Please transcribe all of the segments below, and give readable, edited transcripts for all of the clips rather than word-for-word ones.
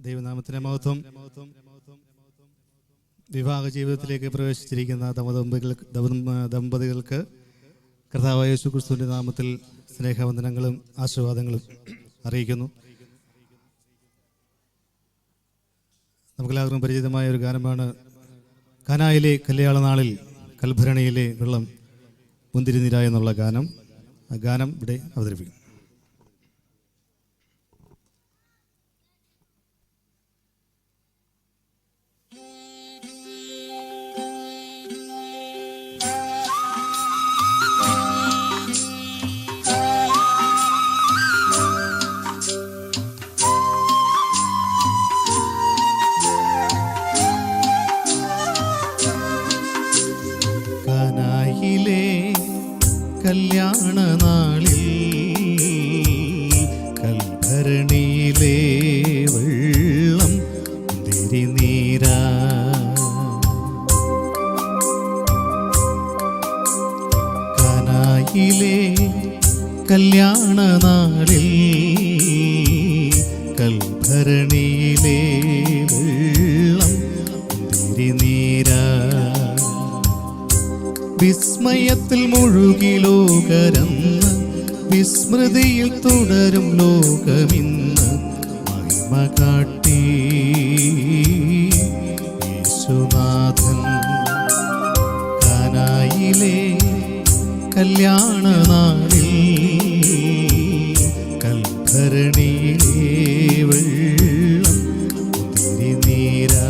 ദൈവനാമത്തിന് മഹത്വം. വിവാഹ ജീവിതത്തിലേക്ക് പ്രവേശിച്ചിരിക്കുന്ന ദമ്പതികൾക്ക് കർത്താവായ യേശുക്രിസ്തുവിന്റെ നാമത്തിൽ സ്നേഹവന്ദനങ്ങളും ആശീർവാദങ്ങളും അറിയിക്കുന്നു. നമുക്കെല്ലാവർക്കും പരിചിതമായ ഒരു ഗാനമാണ് കാനായിലെ കല്യാണ നാളിൽ കൽഭരണിയിലെ വെള്ളം മുന്തിരിനിര എന്നുള്ള ഗാനം. ആ ഗാനം ഇവിടെ അവതരിപ്പിക്കും. കൽഭരണിയിലെ വെള്ളം തിരിനീരാ. വിസ്മയത്തിൽ മുഴുകി ലോകരന്ന് വിസ്മൃതിയിൽ തുടരും ലോകമിന്ന് മഹിമ കാട്ടി യേശുനാഥൻ. കാനായിലെ കല്യാണനാളിൽ കൽഭരണിയിലെ വെള്ളം തിരിനീരാ.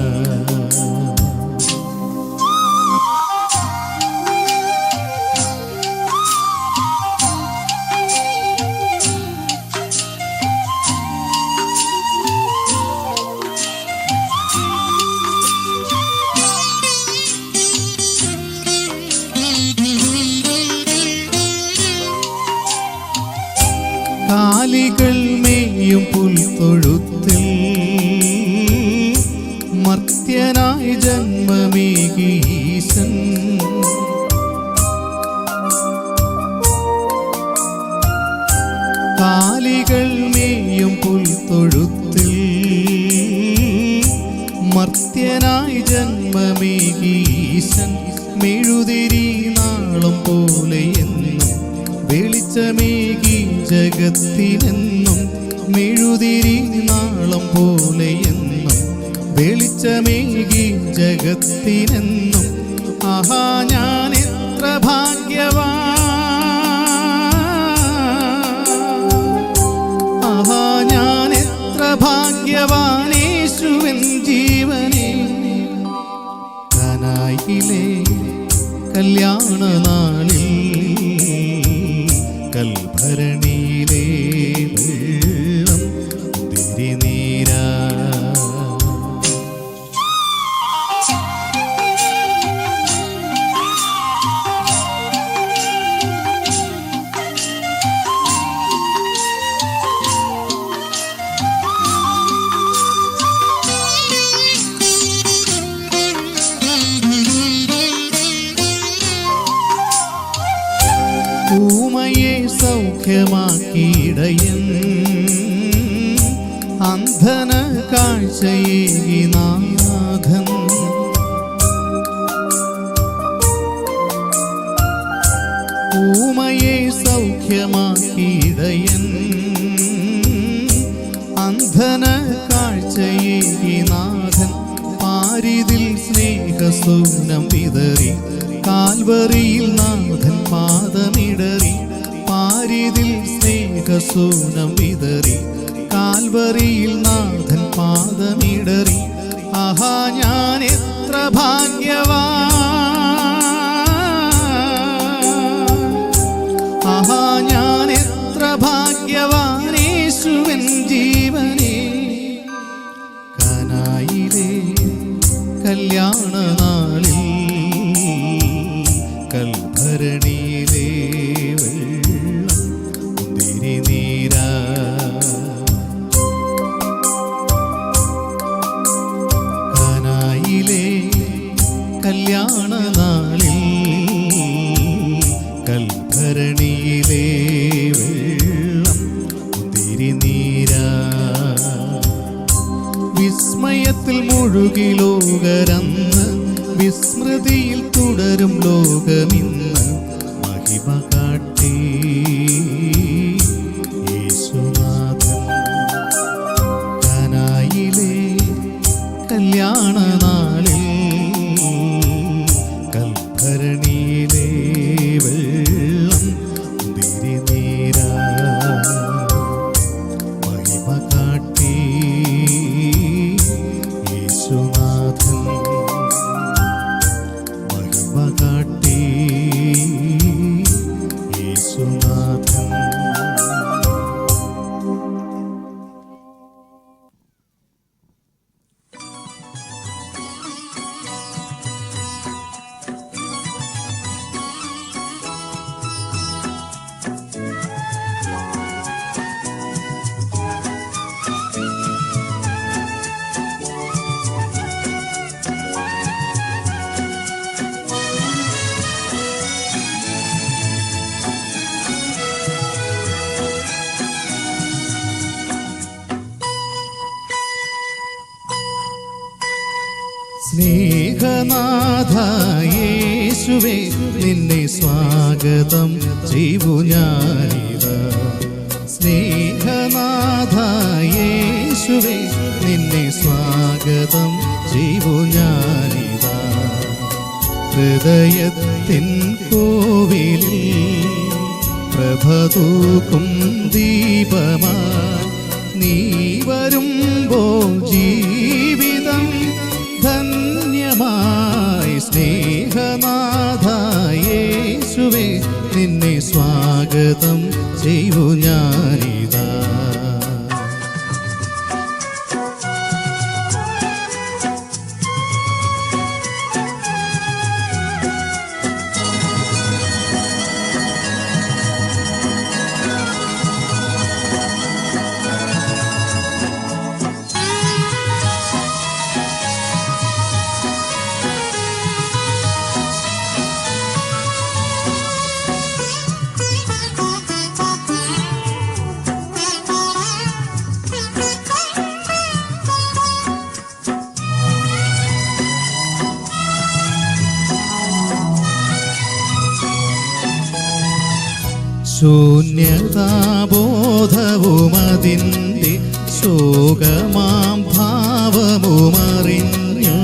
കാലികൾ മേയും പുൽത്തൊഴുത്തിൽ മർത്യനായി ജന്മമേകീശൻ. കാലികൾ മേയും പുൽത്തൊഴുത്തിൽ മർത്യനായി ജന്മമേകീശൻ. മെഴുതിരി നാളം പോലെ എന്നും വെളിച്ചമേകി ജഗത്തിനെന്നും. മെഴുതിരി നാളം പോലെ എന്നും വെളിച്ചമേകി ജഗത്തിനെന്നും. ആഹാ ഞാൻ എത്ര ഭാഗ്യവാൻ, ആഹാ ഞാൻ എത്ര ഭാഗ്യവാൻ യേശുവിൻ ജീവനെ. കാനായിലെ കല്യാണനാളിൽ കൽഭരണിയിലെ വെള്ളം തിരിനീരാ. ഊമയെ സൗഖ്യമാക്കിയിടയൻ അന്ധന കാഴ്ചയേകി നാഥൻ. ഊമയെ സൗഖ്യമാക്കിയിടയൻ അന്ധന കാഴ്ചയേകി നാഥൻ. പാരിതിൽ സ്നേഹസൂനം വിതറി കാൽവറിയിൽ നാഥൻ പാദമിടറി. പാരിതിൽ സ്നേഹസൂനം വിതറി കാൽവറിയിൽ നാഥൻ പാദമിടറി. ആഹാ ഞാൻ എത്ര ഭാഗ്യവാൻ, ആഹാ ഞാൻ എത്ര ഭാഗ്യവാൻ യേശുവിൻ ജീവനെ. കാനായിലെ കല്യാണനാളിൽ കൽഭരണിയിലെ വെള്ളം തിരിനീരാ. കാനായിലെ കല്യാണനാളിൽ കൽഭരണിയിലെ വെള്ളം തിരിനീരാ. വിസ്മയത്തിൽ മുഴുകി ലോകരന്ന് വിസ്മൃതിയിൽ തുടരും ലോകമിന്ന് മഹിമ കാട്ടി യേശുനാഥൻ. കാനായിലെ കല്യാണനാളിൽ കൽഭരണിയിലെ വെള്ളം തിരിനീരാ. മഹിമ കാട്ടി യേശുനാഥൻ. മഹിമ കാട്ടി യേശുനാഥൻ. സ്നേഹനാഥ യേശുവേ നിന്നെ സ്വാഗതം ചെയ്തു ഞാനിതാ. സ്നേഹനാഥ യേശുവേ നിന്നെ സ്വാഗതം ചെയ്തു ഞാനിതാ. ഹൃദയത്തിൻ കോവിലിൽ പ്രഭതൂക്കും ദീപമായി നീ വരുമ്പോൾ ജീവിതം ധന്യമായി. സ്നേഹനാഥ യേശുവേ നിന്നെ സ്വാഗതം ചെയ്തു ഞാനിതാ. ശൂന്യതാബോധവുമതിൻ്റെ ശോകമാം ഭാവമുമറിഞ്ഞു.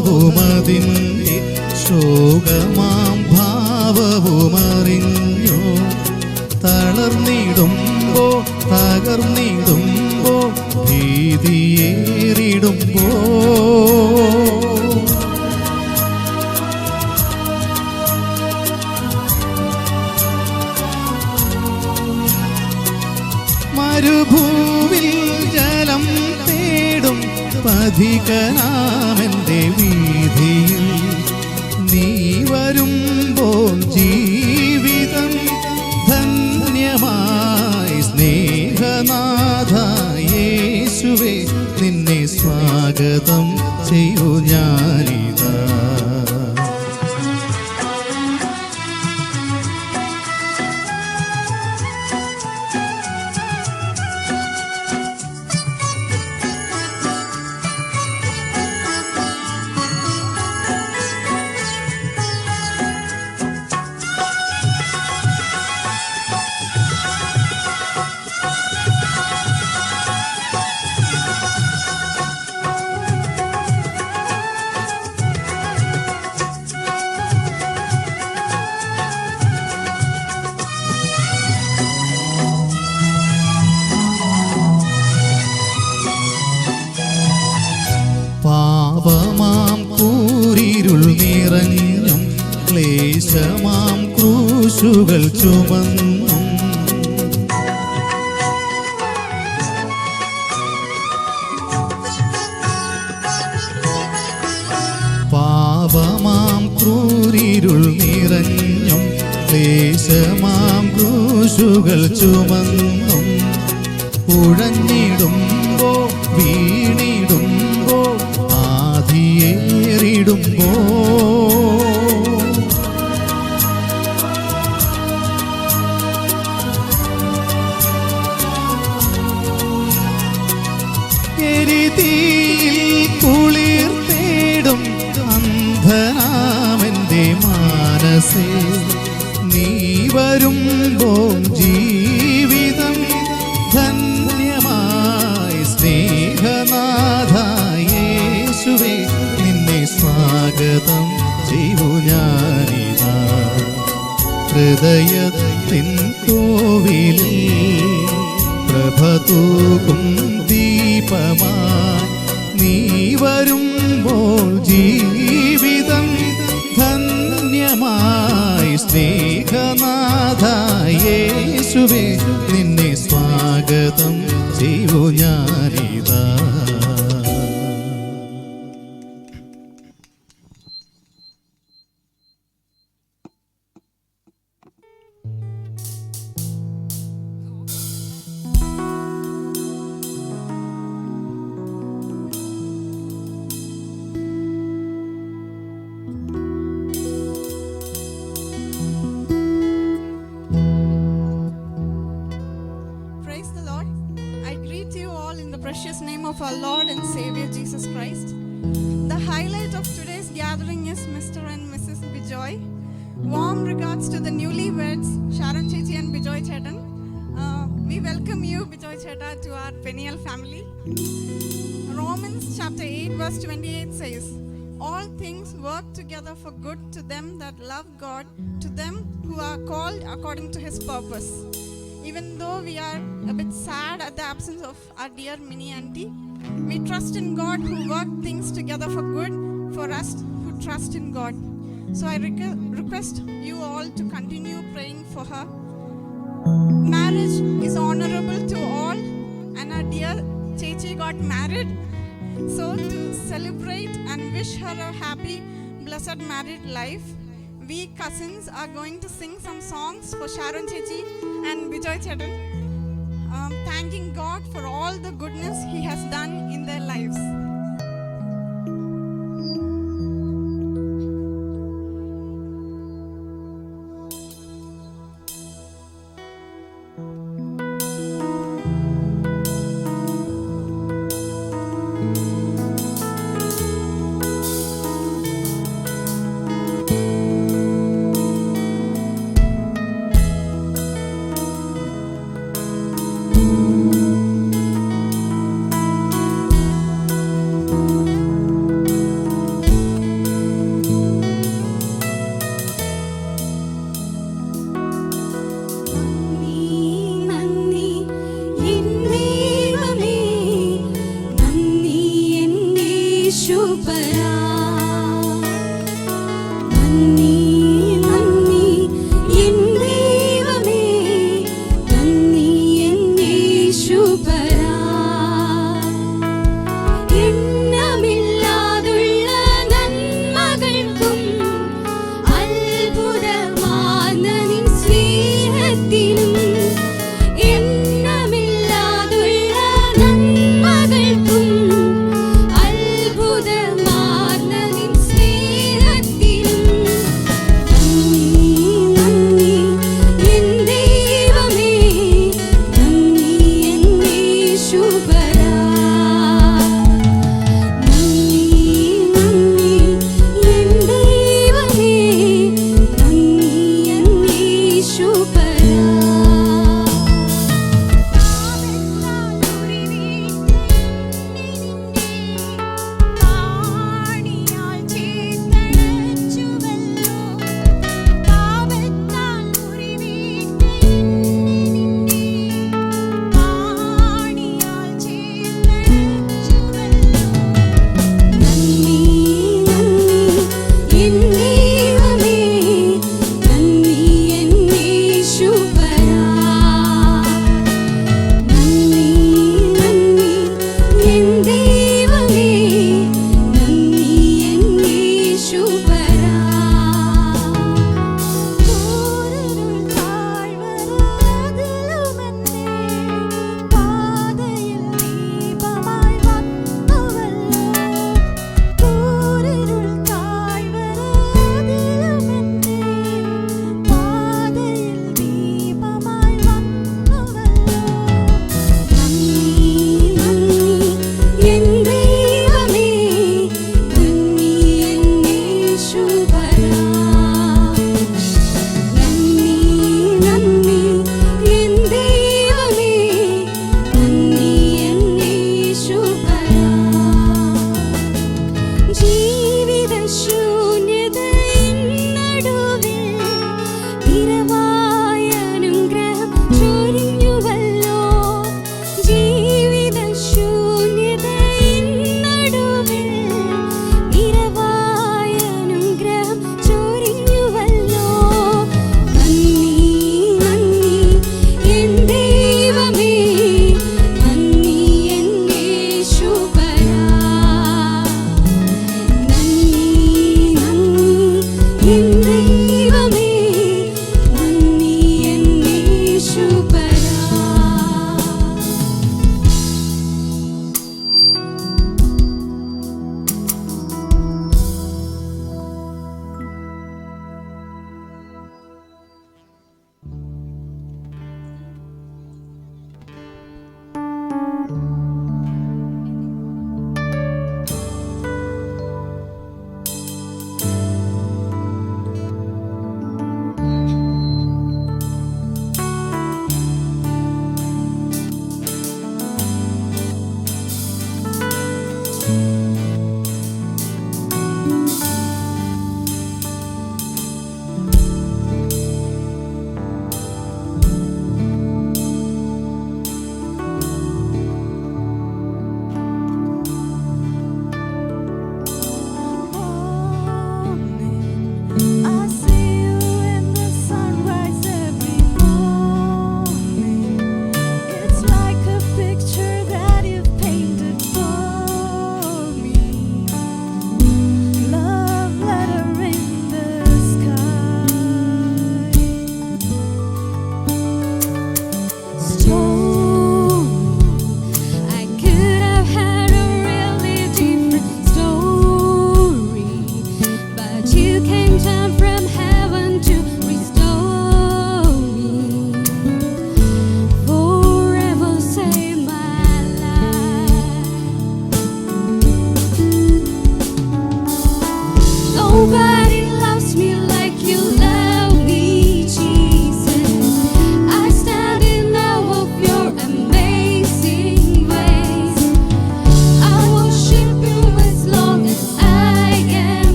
ശൂന്യതാബോധവുമതിൻ്റെ ശോകമാം ഭാവവുമറിഞ്ഞു. തളർന്നിടുമ്പോ തകർന്നിടുമ്പോ ഭീതിയേറിടുമ്പോ മരുഭൂവിൽ ജലം തേടും പഥികനാമെൻ്റെ വീതിയിൽ നീ വരുമ്പോൾ ജീവിതം ധന്യമായി. സ്നേഹനാഥ യേശുവേ നിന്നെ സ്വാഗതം ചെയ്യൂ ഞാനിതാ. പാപമാം കൂരിരുൾ നിറഞ്ഞും ക്ലേശമാം ക്രൂശുകൾ ചുമന്നും പാപമാം ക്രൂരിരുൾ നിറഞ്ഞും ക്ലേശമാം ക്രൂശുകൾ ചുമന്നും ഉഴഞ്ഞിടുമ്പോ വീണിടുമ്പോ ആധിയേറിടുമ്പോ എരിതീയിൽ കുളിർ തേടും അന്ധനാമെൻ്റെ മാനസേ നീ വരുമ്പോൾ ജീവിതം ധന്യമായി. സ്നേഹനാഥ യേശുവേ നിന്നെ സ്വാഗതം ചെയ്യൂ ഞാനിതാ. ഹൃദയത്തിൻ കോവിലിൽ പ്രഭതൂക്കും ദീപമായി നീ വരുമ്പോൾ ജീവിതം ധന്യമായി. സ്നേഹനാഥ യേശുവേ നിന്നെ സ്വാഗതം ചെയ്യൂ ഞാനിതാ. of our Lord and Savior Jesus Christ. The highlight of today's gathering is Mr. and Mrs. Bijoy. Warm regards to the newlyweds, Sharon Chechi and Bijoy Chetan. We welcome you, Bijoy Cheta, to our Peniel family. Romans chapter 8 verse 28 says, all things work together for good to them that love God, to them who are called according to his purpose. Even though we are a bit sad at the absence of our dear mini auntie, we trust in God who work things together for good for us who trust in God. So I request you all to continue praying for her. Marriage is honorable to all, and our dear Chechi got married. So to celebrate and wish her a happy, blessed married life, we cousins are going to sing some songs for Sharon Chechi and Bijoy Chetan, thanking God for all the goodness he has done in their lives.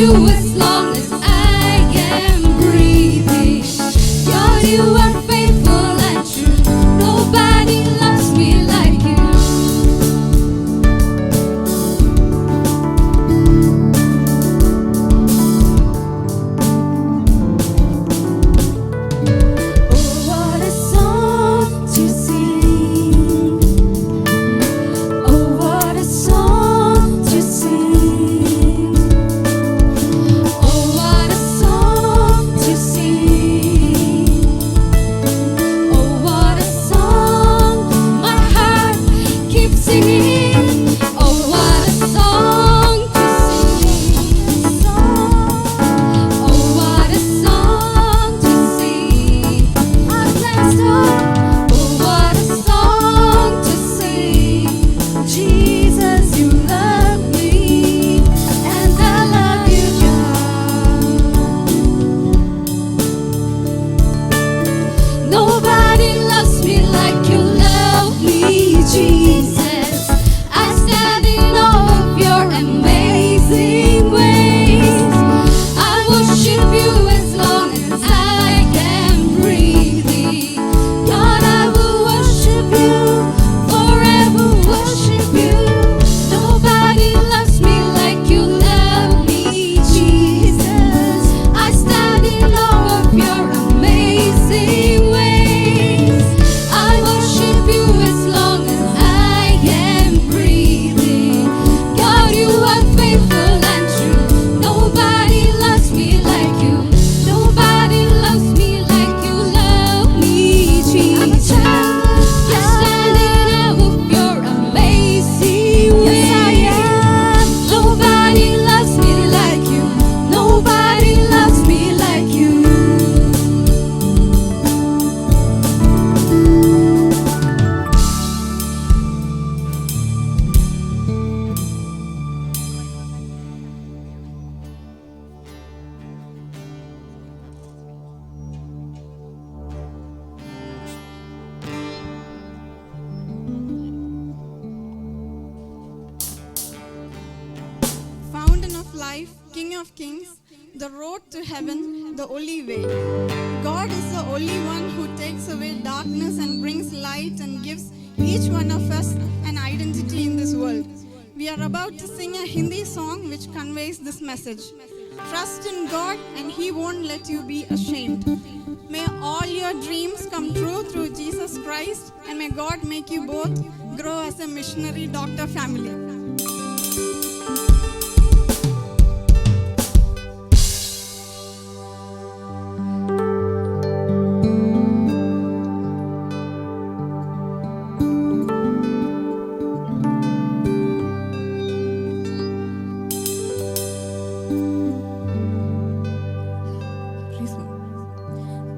you as long as I am breathing. God, you are faithful and true. Nobody loves me like you. Oh, what a song to sing. Oh, what a song to sing. Oh, what a song to sing. Oh, what a song my heart keeps singing. Oh, what a song to sing. Oh, what a song to sing. Our last song. Oh, what a song to sing. Jesus, you love me, and I love you, God. Nobody loves me like you love me, Jesus. I stand in awe of your amazing ways. I worship you as long as I am breathing. God, I will worship you, forever worship you. Nobody loves me like you love me, Jesus. I stand in awe of your amazing ways. I worship you as long as I am breathing. God, you are faithful and true. Nobody loves me like you. Nobody loves me like you love me, Jesus. I stand in awe of your amazing ways. Nobody loves me like you. Nobody loves me like you. Fountain of life, King of kings, the road to heaven, the only way. God is the only one who takes away darkness and brings light and gives each one of us an identity in this world. We are about to sing a Hindi song which conveys this message. Trust in God and He won't let you be ashamed. May all your dreams come true through Jesus Christ, and may God make you both grow as a missionary doctor family.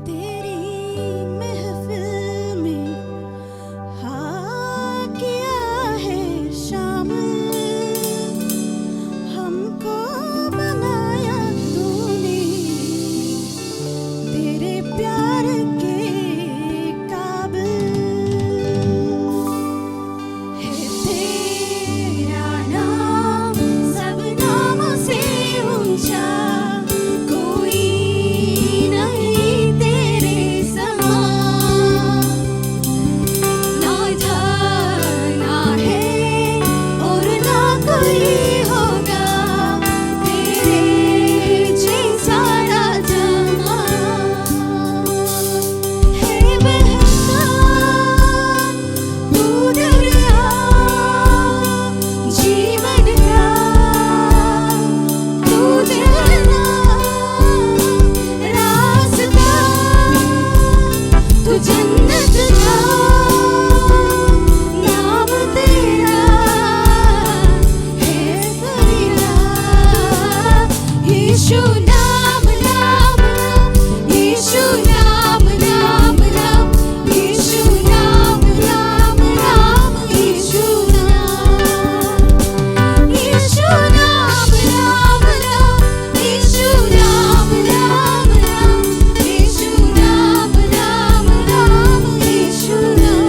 तेरी महफिल में हाँ किया है शामिल, हमको बनाया तूने तेरे प्यार के काबिल है। तेरा नाम सब नामों से ऊंचा, कोई नहीं तेरे समान। ना जाना है और ना कोई होगा तेरे जैसा राजमान। है बहता तू दरिया जीवन का, तू झरना रास्ता, तू जन्नत का नाम तेरा है फरीदा। यीशु नाम नाम नाम, यीशु नाम नाम नाम, यीशु नाम नाम नाम, यीशु नाम, यीशु नाम नाम नाम, यीशु नाम नाम नाम, यीशु नाम नाम नाम, यीशु नाम।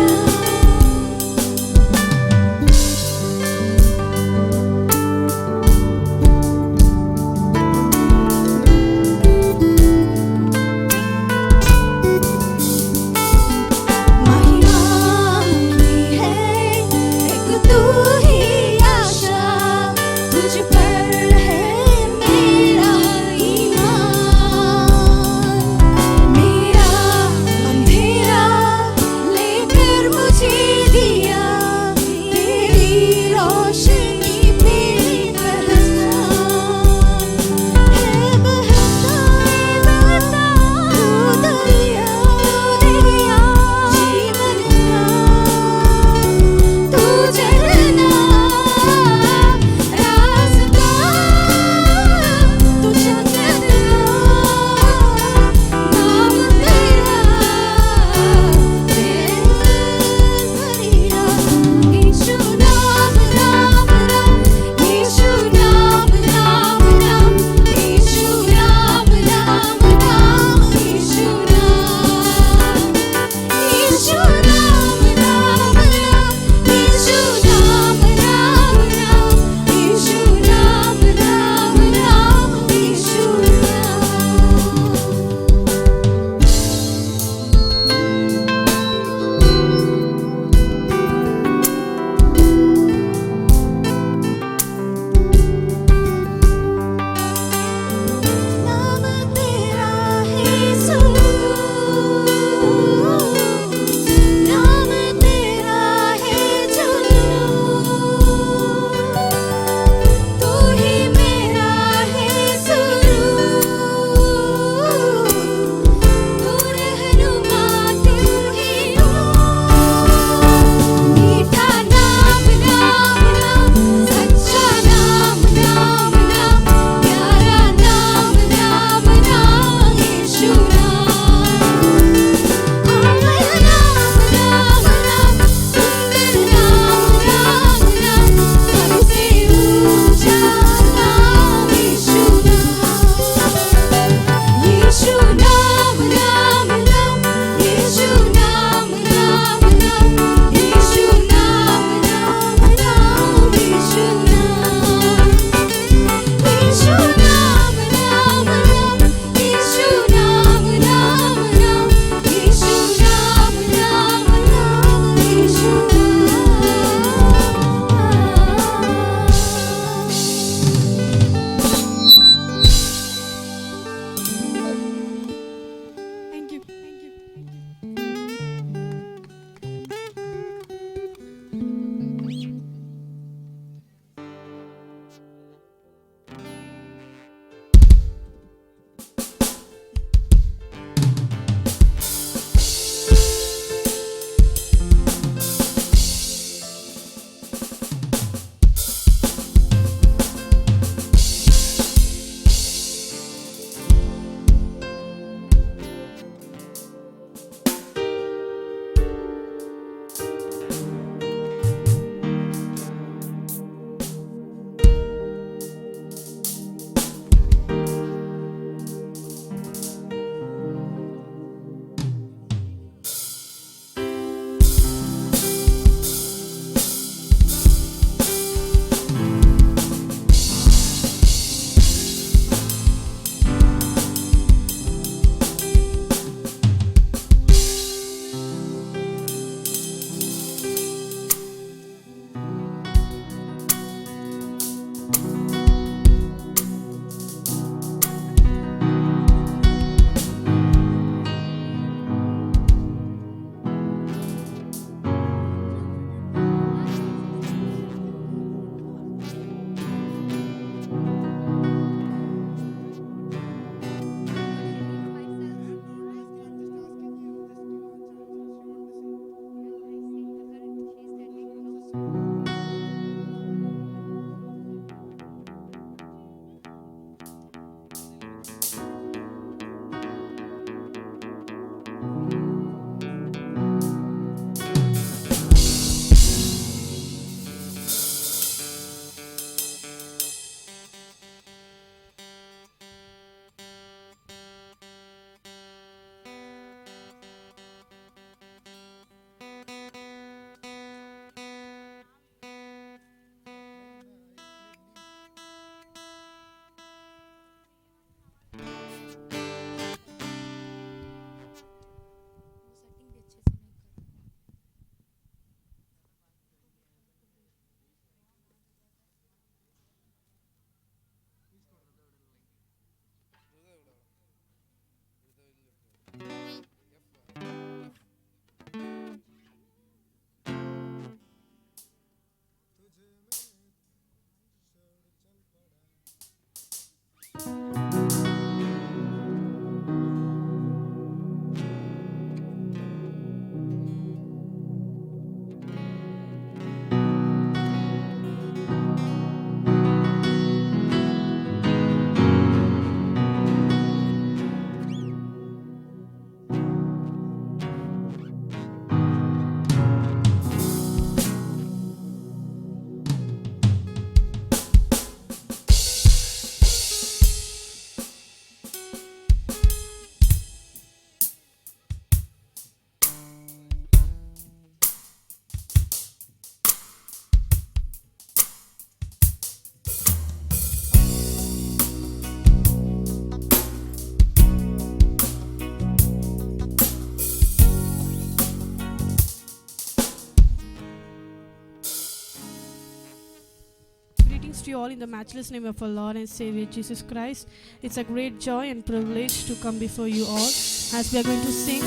Greetings to you all in the matchless name of our Lord and Savior Jesus Christ. It's a great joy and privilege to come before you all as we are going to sing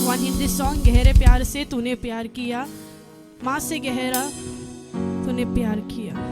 one Hindi song, गहरे प्यार से तूने प्यार किया, माँ से गहरा तूने प्यार किया.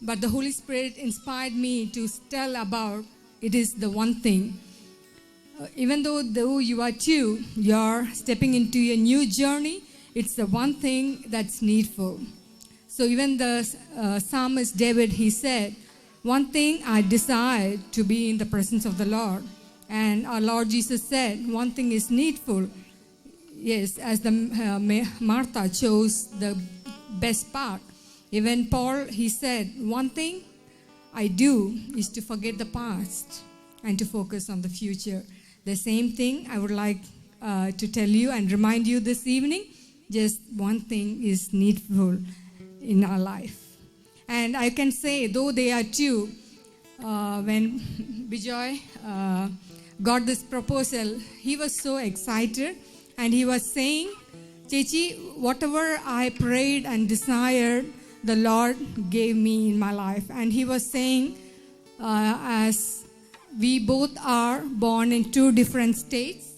but the Holy Spirit inspired me to tell about it is the one thing. Even though you are two, you are stepping into a new journey, it's the one thing that's needful. So even the psalmist David, he said, one thing I desire to be in the presence of the Lord. And our Lord Jesus said, one thing is needful. Yes, as the Martha chose the best part. Even Paul, he said, one thing I do is to forget the past and to focus on the future. The same thing I would like to tell you and remind you this evening. Just one thing is needful in our life. And I can say, though they are two, when Bijoy got this proposal, he was so excited and he was saying, Chechi, whatever I prayed and desired, the Lord gave me in my life. And he was saying, as we both are born in two different states,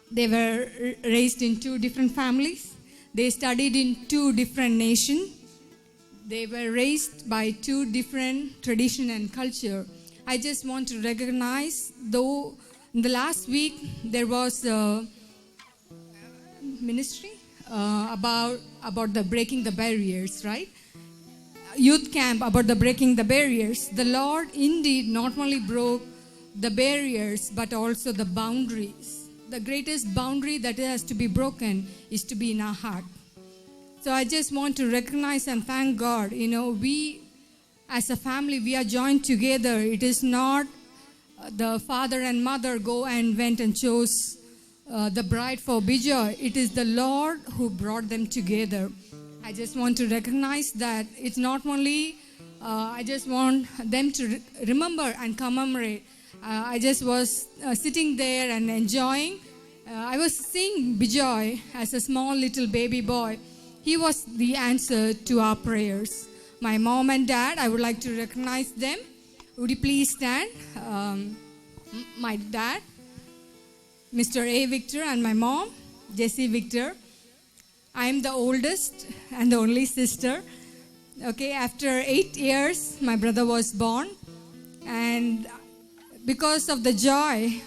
they were raised in two different families, they studied in two different nations, they were raised by two different tradition and culture. I just want to recognize, though in the last week there was a ministry about the breaking the barriers, right? Youth camp about the breaking the barriers. The Lord indeed not only broke the barriers but also the boundaries. The greatest boundary that has to be broken is to be in our heart. So I just want to recognize and thank God. You know, we as a family, we are joined together. It is not the father and mother go and went and chose the bride for Bijoy. It is the Lord who brought them together. I just want to recognize that it's not only, I just want them to remember and commemorate. I just was sitting there and enjoying. I was seeing Bijoy as a small little baby boy. He was the answer to our prayers. My mom and dad, I would like to recognize them. Would you please stand? My dad, Mr. A. Victor, and my mom, Jessie Victor. I am the oldest and the only sister. Okay, after 8 years, my brother was born. And because of the joy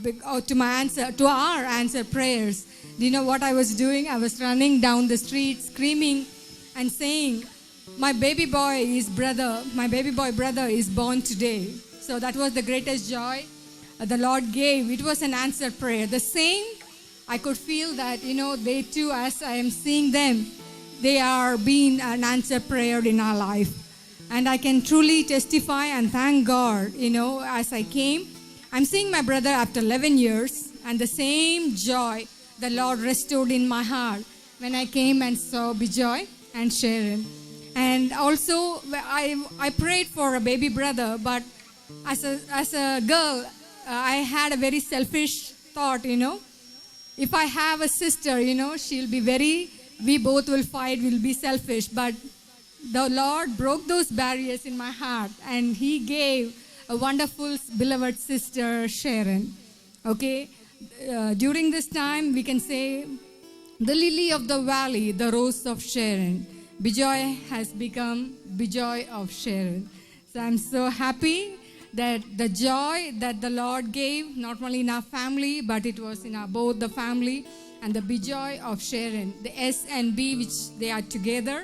to our answered prayers, do you know what I was doing? I was running down the street screaming and saying, my baby boy brother is born today. So that was the greatest joy the Lord gave. It was an answered prayer. The same, I could feel that, you know, they too, as I am seeing them, they are being an answered prayer in our life. And I can truly testify and thank God, you know, as I came. I'm seeing my brother after 11 years, and the same joy the Lord restored in my heart when I came and saw Bijoy and Sharon. And also, I prayed for a baby brother, but as a girl, I had a very selfish thought, you know. If I have a sister, you know, we both will fight, we'll be selfish. But the Lord broke those barriers in my heart, and He gave a wonderful, beloved sister, Sharon. Okay? During this time, we can say, the lily of the valley, the rose of Sharon. Bijoy has become Bijoy of Sharon. So I'm so happy that the joy that the Lord gave, not only in our family, but it was in both the family and the Bijoy of Sharon, the S and B, which they are together.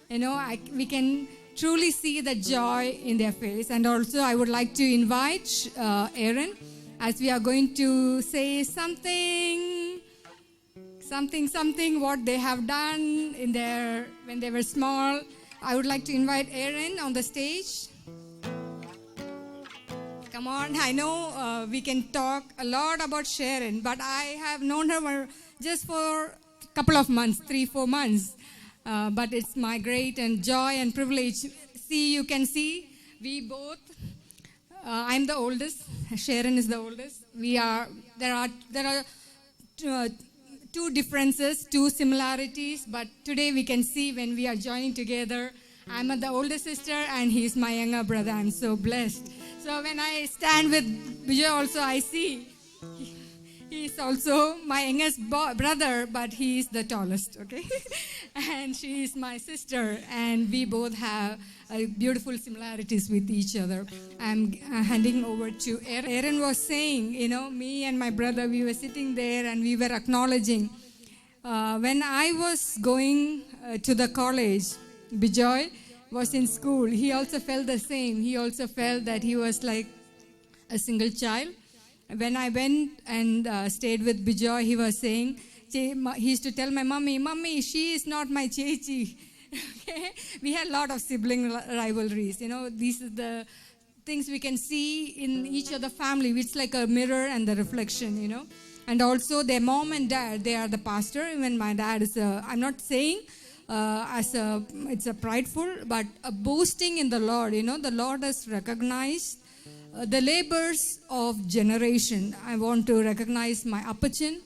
You know, we can truly see the joy in their face. And also, I would like to invite Aaron, as we are going to say something what they have done when they were small. I would like to invite Aaron on the stage. Come on, I know we can talk a lot about Sharon, but I have known her just for a couple of months, 3-4 months. But it's my great and joy and privilege. See, you can see, we both, I'm the oldest, Sharon is the oldest. There are two differences, two similarities, but today we can see when we are joining together, I'm the older sister and he's my younger brother. I'm so blessed. So when I stand with Bijoy also, I see He's also my youngest brother, but he is the tallest, okay? And she is my sister, and we both have beautiful similarities with each other. I'm handing over to Aaron. Aaron was saying, me and my brother, we were sitting there and we were acknowledging. When I was going to the college, Bijoy was in school. He also felt the same. He also felt that he was like a single child. When I went and stayed with Bijoy, he was saying, he used to tell my mummy, she is not my chechi. Okay? We had a lot of sibling rivalries. These are the things we can see in each other family. It's like a mirror and the reflection, And also their mom and dad, they are the pastor. Even my dad is I'm not saying it's a prideful, but a boasting in the Lord. The Lord has recognized the labors of generation. I want to recognize my Appachan,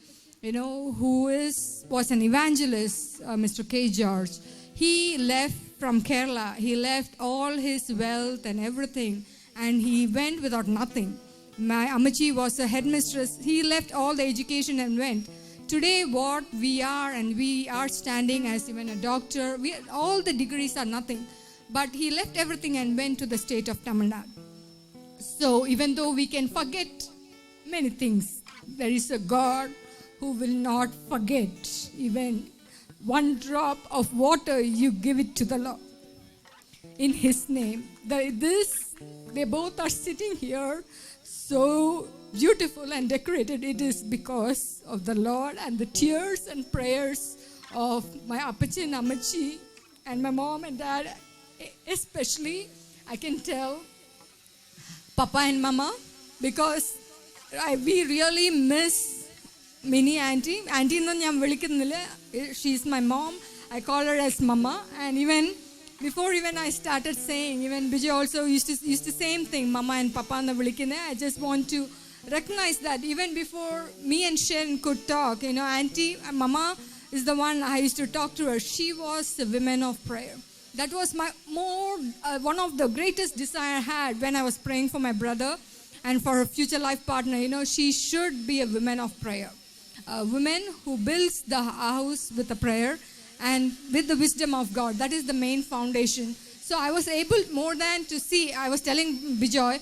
who was an evangelist, Mr. K. George. He left from Kerala. He left all his wealth and everything, and he went without nothing. My Amachi was a headmistress. He left all the education and went. Today, what we are, and we are standing as even a doctor, all the degrees are nothing. But he left everything and went to the state of Tamil Nadu. So even though we can forget many things, there is a God who will not forget. Even one drop of water, you give it to the Lord in His name. They both are sitting here so beautiful and decorated. It is because of the Lord and the tears and prayers of my Appachi and Amachi and my mom and dad. Especially, I can tell Papa and Mama, because we really miss Mini Auntie. Auntie no nyam vilikkunnilla. She is my mom. I call her as Mama. And before I started saying, even Bijay also used to same thing, Mama and Papa na vilikkunne. I just want to recognize that even before me and Sharon could talk, Auntie, Mama is the one I used to talk to her. She was a woman of prayer. That was one of the greatest desire I had when I was praying for my brother and for a future life partner. She should be a woman of prayer. A woman who builds the house with a prayer and with the wisdom of God. That is the main foundation. So I was able more than to see. I was telling Bijoy,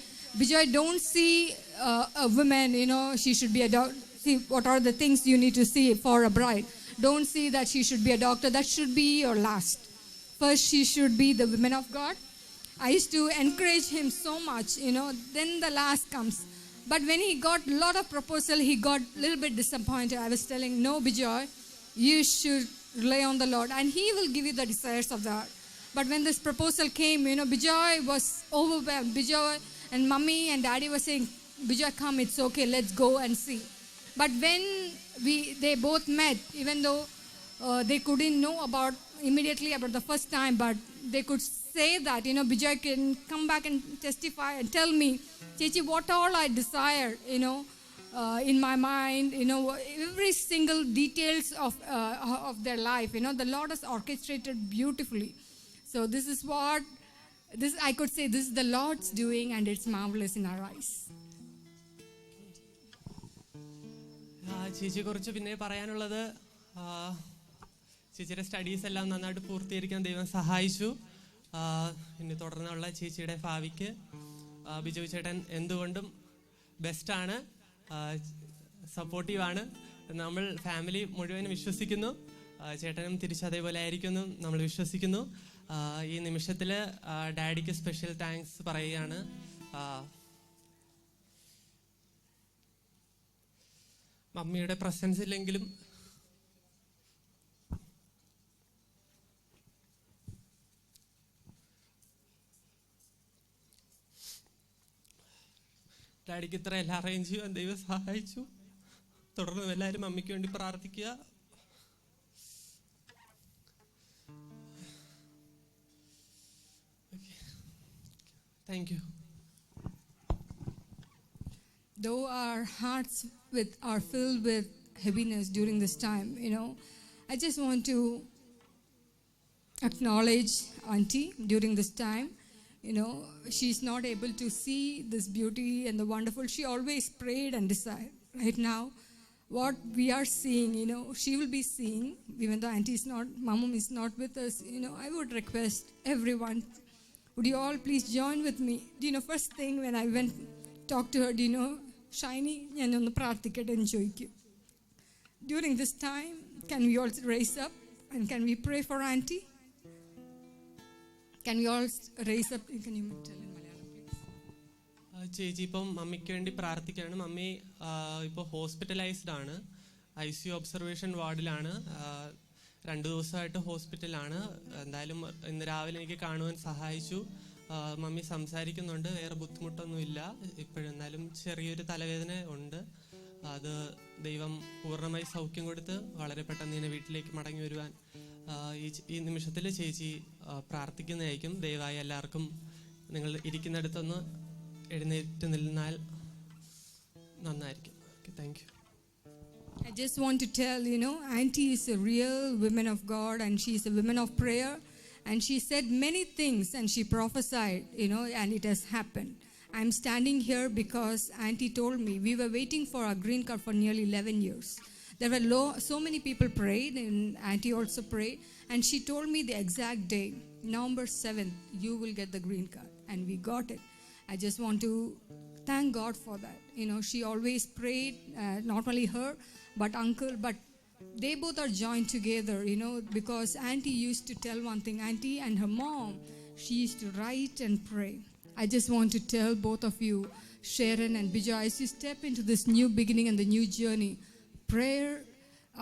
don't see a woman, she should be a doctor. See, what are the things you need to see for a bride? Don't see that she should be a doctor. That should be your last. First, she should be the woman of God. I used to encourage him so much, then the last comes. But when he got a lot of proposal, he got a little bit disappointed. I was telling, no, Bijoy, you should rely on the Lord, and He will give you the desires of the heart. But when this proposal came, Bijoy was overwhelmed. Bijoy and Mummy and Daddy were saying, Bijoy, come, it's okay, let's go and see. But when they both met, even though they couldn't know immediately about the first time, but they could say that, Bijoy can come back and testify and tell me, Chechi, what all I desire, in my mind, every single details of their life, the Lord has orchestrated beautifully. So this is I could say this is the Lord's doing, and it's marvelous in our eyes. ചേച്ചിയെ കുറിച്ച് പിന്നെ പറയാനുള്ളത് ചേച്ചിയുടെ studies എല്ലാം നന്നായിട്ട് പൂർത്തീകരിക്കാൻ ദൈവം സഹായിച്ചു. ഇനി തുടർന്നുള്ള ചേച്ചിയുടെ ഭാവിക്ക് ബിജോയ് ചേട്ടൻ എന്തുകൊണ്ടും ബെസ്റ്റാണ്, സപ്പോർട്ടീവാണ്. നമ്മൾ ഫാമിലി മുഴുവനും വിശ്വസിക്കുന്നു. ചേട്ടനും തിരിച്ചതേപോലെ ആയിരിക്കുന്നു നമ്മൾ വിശ്വസിക്കുന്നു. ഈ നിമിഷത്തിൽ ഡാഡിക്ക് സ്പെഷ്യൽ താങ്ക്സ് പറയുകയാണ്. മമ്മിയുടെ പ്രസൻസ് ഇല്ലെങ്കിലും ഡാഡിക്ക് ഇത്ര എല്ലാം അറേഞ്ച് ചെയ്യാൻ ദൈവം സഹായിച്ചു. തുടർന്നും എല്ലാവരും മമ്മിക്ക് വേണ്ടി പ്രാർത്ഥിക്കുക. Thank you. Though our hearts are filled with heaviness during this time, I just want to acknowledge Auntie during this time. She's not able to see this beauty and the wonderful. She always prayed and desired. Right now, what we are seeing, she will be seeing, even though Auntie is not, Mamum is not with us, I would request everyone, would you all please join with me? First thing when I went talk to her, Shiny, ഞാനൊന്ന് പ്രാർത്ഥിക്കട്ടെ എന്ന് ചോദിക്കും. During this time, can we all raise up and can we pray for Auntie? Can we all raise up? Can you tell in Malayalam, please? ചേച്ചി ഇപ്പം മമ്മിക്ക് വേണ്ടി പ്രാർത്ഥിക്കുകയാണ്. Mummy ഇപ്പോൾ hospitalised ആണ്, ICU ഒബ്സർവേഷൻ വാർഡിലാണ്. 2 ദിവസമായിട്ട് ഹോസ്പിറ്റലാണ്. എന്തായാലും ഇന്ന് രാവിലെ എനിക്ക് കാണുവാൻ സഹായിച്ചു. മമ്മി സംസാരിക്കുന്നുണ്ട്, വേറെ ബുദ്ധിമുട്ടൊന്നുമില്ല ഇപ്പോഴും. എന്നാലും ചെറിയൊരു തലവേദന ഉണ്ട്. അത് ദൈവം പൂർണ്ണമായി സൗഖ്യം കൊടുത്ത് വളരെ പെട്ടെന്ന് തന്നെ വീട്ടിലേക്ക് മടങ്ങി വരുവാൻ ഈ നിമിഷത്തിൽ ചേച്ചി പ്രാർത്ഥിക്കുന്നതായിരിക്കും. ദയവായി എല്ലാവർക്കും നിങ്ങൾ ഇരിക്കുന്നിടത്തൊന്ന് എഴുന്നേറ്റ് നിന്നാൽ നന്നായിരിക്കും. Okay, thank you. I just want to tell, Auntie is a real woman of God and she is a woman of prayer. And she said many things and she prophesied, and it has happened. I'm standing here because Auntie told me we were waiting for our green card for nearly 11 years. There were so many people prayed and Auntie also prayed. And she told me the exact day, November 7th, you will get the green card. And we got it. I just want to thank God for that. She always prayed, not only her, but uncle, but they both are joined together, because Auntie used to tell one thing. Auntie and her mom, she used to write and pray. I just want to tell both of you, Sharon and Bijoy, as you step into this new beginning and the new journey, prayer,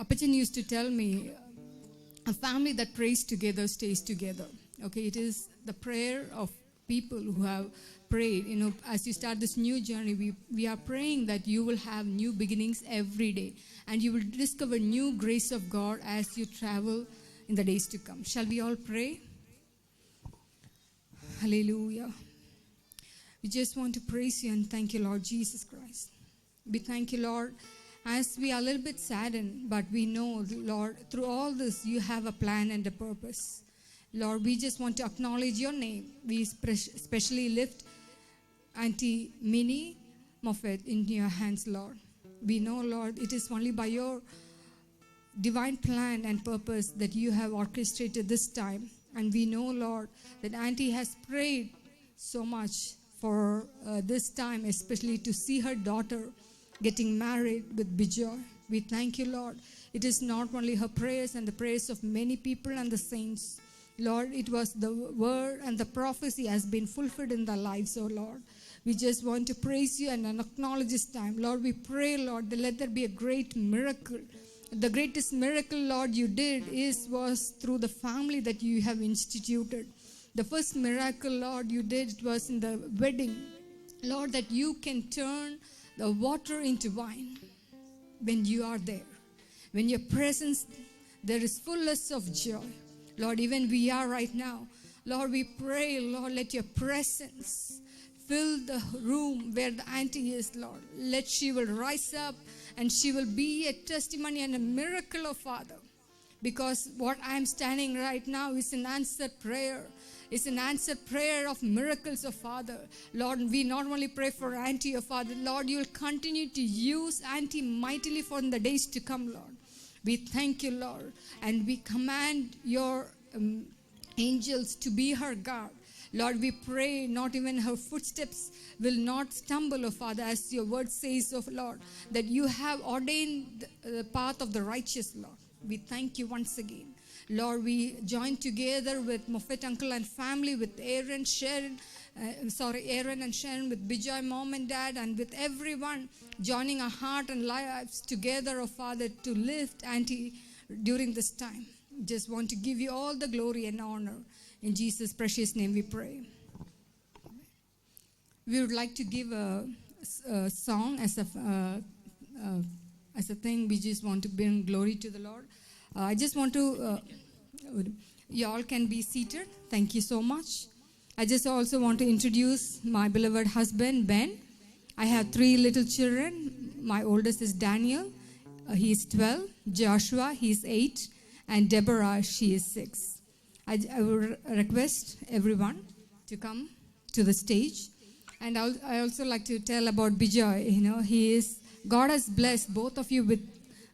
Appachan used to tell me, a family that prays together stays together. Okay, it is the prayer of people who have prayed. As you start this new journey, we are praying that you will have new beginnings every day and you will discover new grace of God as you travel in the days to come. Shall we all pray? Hallelujah. We just want to praise you and thank you, Lord Jesus Christ. We thank you, Lord, as we are a little bit saddened, but we know, Lord, through all this you have a plan and a purpose. Lord, we just want to acknowledge your name. We especially lift Auntie Minnie Moffat into your hands, Lord. We know, Lord, it is only by your divine plan and purpose that you have orchestrated this time. And we know, Lord, that Auntie has prayed so much for this time, especially to see her daughter getting married with Bijoy. We thank you, Lord. It is not only her prayers and the prayers of many people and the saints. Lord, it was the word and the prophecy has been fulfilled in their lives, oh Lord. We just want to praise you and acknowledge this time. Lord, we pray, Lord, that let there be a great miracle. The greatest miracle, Lord, you did was through the family that you have instituted. The first miracle, Lord, you did, it was in the wedding. Lord, that you can turn the water into wine when you are there. When your presence, there is fullness of joy. Lord, even we are right now. Lord, we pray, Lord, let your presence fill the room where the Auntie is, Lord. Let she will rise up and she will be a testimony and a miracle of Father. Because what I am standing right now is an answered prayer. It's an answered prayer of miracles of Father. Lord, we not only pray for Auntie, oh Father, Lord, you will continue to use Auntie mightily for the days to come, Lord. We thank you, Lord, and we command your angels to be her guard. Lord, we pray not even her footsteps will not stumble, oh Father, as your word says, oh Lord, that you have ordained the path of the righteous, Lord. We thank you once again. Lord, we join together with Moffat uncle and family, with Aaron and Sharon, with Bijoy mom and dad, and with everyone joining our heart and lives together, oh Father, to lift Auntie during this time. Just want to give you all the glory and honor. In Jesus' precious name we pray. We would like to give a song as a thing. We just want to bring glory to the Lord. I just want to, you all can be seated. Thank you so much. I just also want to introduce my beloved husband, Ben. I have 3 little children. My oldest is Daniel. He is 12. Joshua, he is 8. And Deborah, she is 6. I would request everyone to come to the stage. And I also like to tell about Bijoy. God has blessed both of you with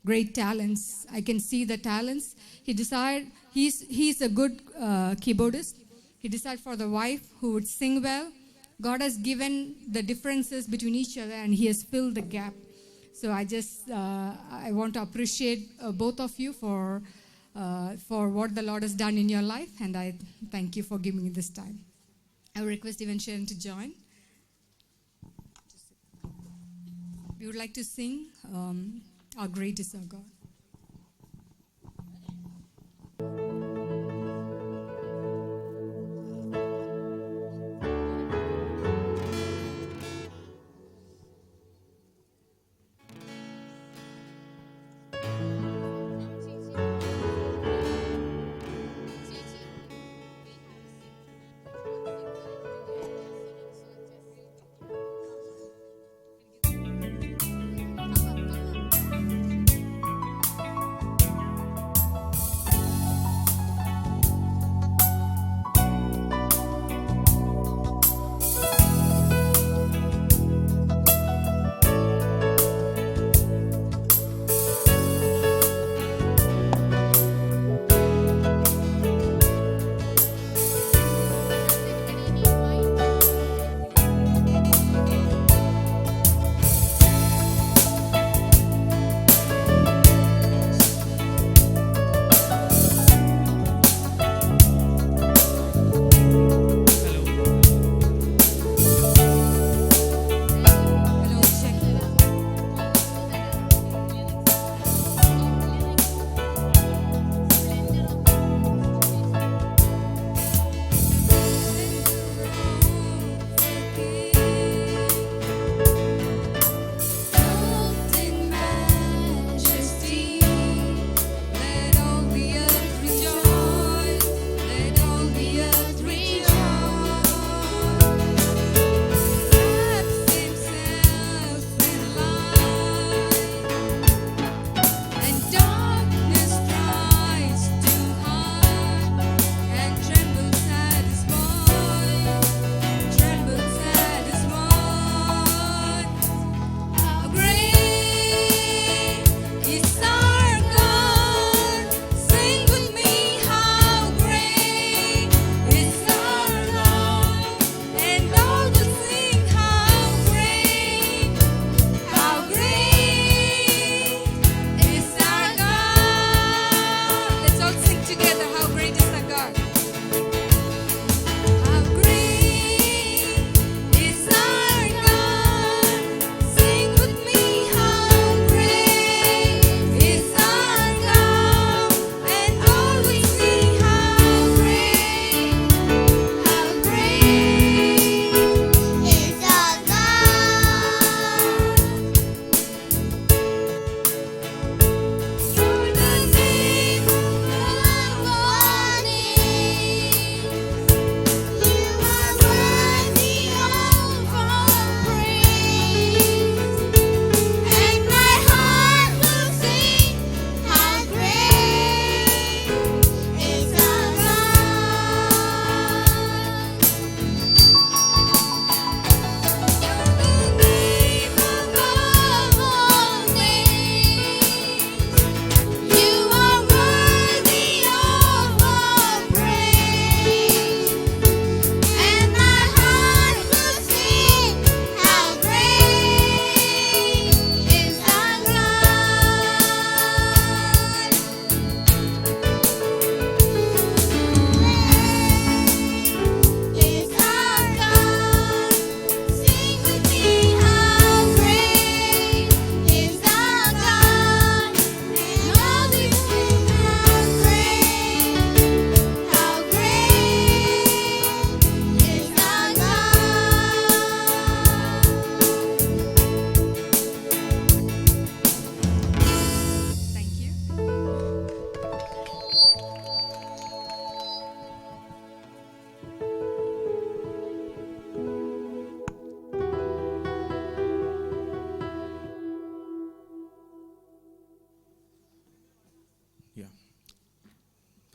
great talents. I can see the talents. He decided he's a good keyboardist. He decided for the wife who would sing well. God has given the differences between each other, and He has filled the gap. So I want to appreciate both of you for what the Lord has done in your life, and I thank you for giving me this time. I will request even Sharon to join. We would like to sing How Great Is Our God.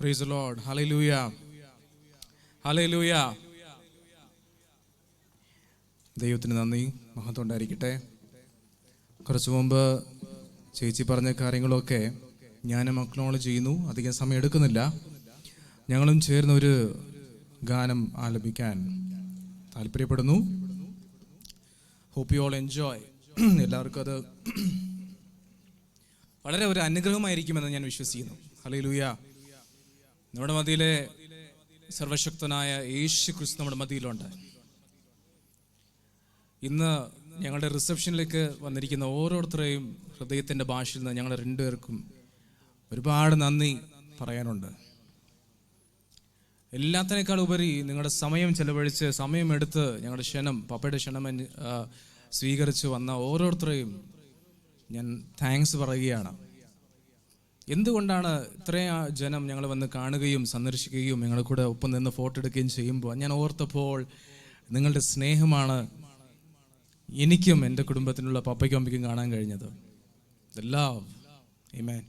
Praise the Lord. Hallelujah. Hallelujah. ദൈവത്തിന് നന്ദി, മഹത്വം ഉണ്ടായിരിക്കട്ടെ. കുറച്ചു മുമ്പ് ചേച്ചി പറഞ്ഞ കാര്യങ്ങളൊക്കെ ഞാനും അക്നോളജ് ചെയ്യുന്നു. അധികം സമയം എടുക്കുന്നില്ല. ഞങ്ങളും ചേർന്ന് ഒരു ഗാനം ആലപിക്കാൻ താല്പര്യപ്പെടുന്നു. Hope you all enjoy. എല്ലാവർക്കും അത് വളരെ ഒരു അനുഗ്രഹമായിരിക്കുമെന്ന് ഞാൻ വിശ്വസിക്കുന്നു. ഹല്ലേലൂയ. നമ്മുടെ മധ്യയിലെ സർവശക്തനായ യേശു ക്രിസ്തു നമ്മുടെ മധ്യയിലുണ്ട്. ഇന്ന് ഞങ്ങളുടെ റിസപ്ഷനിലേക്ക് വന്നിരിക്കുന്ന ഓരോരുത്തരെയും ഹൃദയത്തിൻ്റെ ഭാഷയിൽ നിന്ന് ഞങ്ങൾ രണ്ടുപേർക്കും ഒരുപാട് നന്ദി പറയാനുണ്ട്. എല്ലാത്തിനേക്കാൾ ഉപരി നിങ്ങളുടെ സമയം ചെലവഴിച്ച് സമയമെടുത്ത് ഞങ്ങളുടെ ക്ഷണം, പപ്പയുടെ ക്ഷണം സ്വീകരിച്ച് വന്ന ഓരോരുത്തരെയും ഞാൻ താങ്ക്സ് പറയുകയാണ്. എന്തുകൊണ്ടാണ് ഇത്രയും ജനം ഞങ്ങൾ വന്ന് കാണുകയും സന്ദർശിക്കുകയും ഞങ്ങളുടെ കൂടെ ഒപ്പം നിന്ന് ഫോട്ടോ എടുക്കുകയും ചെയ്യുമ്പോൾ ഞാൻ ഓർത്തപ്പോൾ നിങ്ങളുടെ സ്നേഹമാണ് എനിക്കും എൻ്റെ കുടുംബത്തിനുള്ള പപ്പയ്ക്കും അമ്മയ്ക്കും കാണാൻ കഴിഞ്ഞത്. The love. Amen.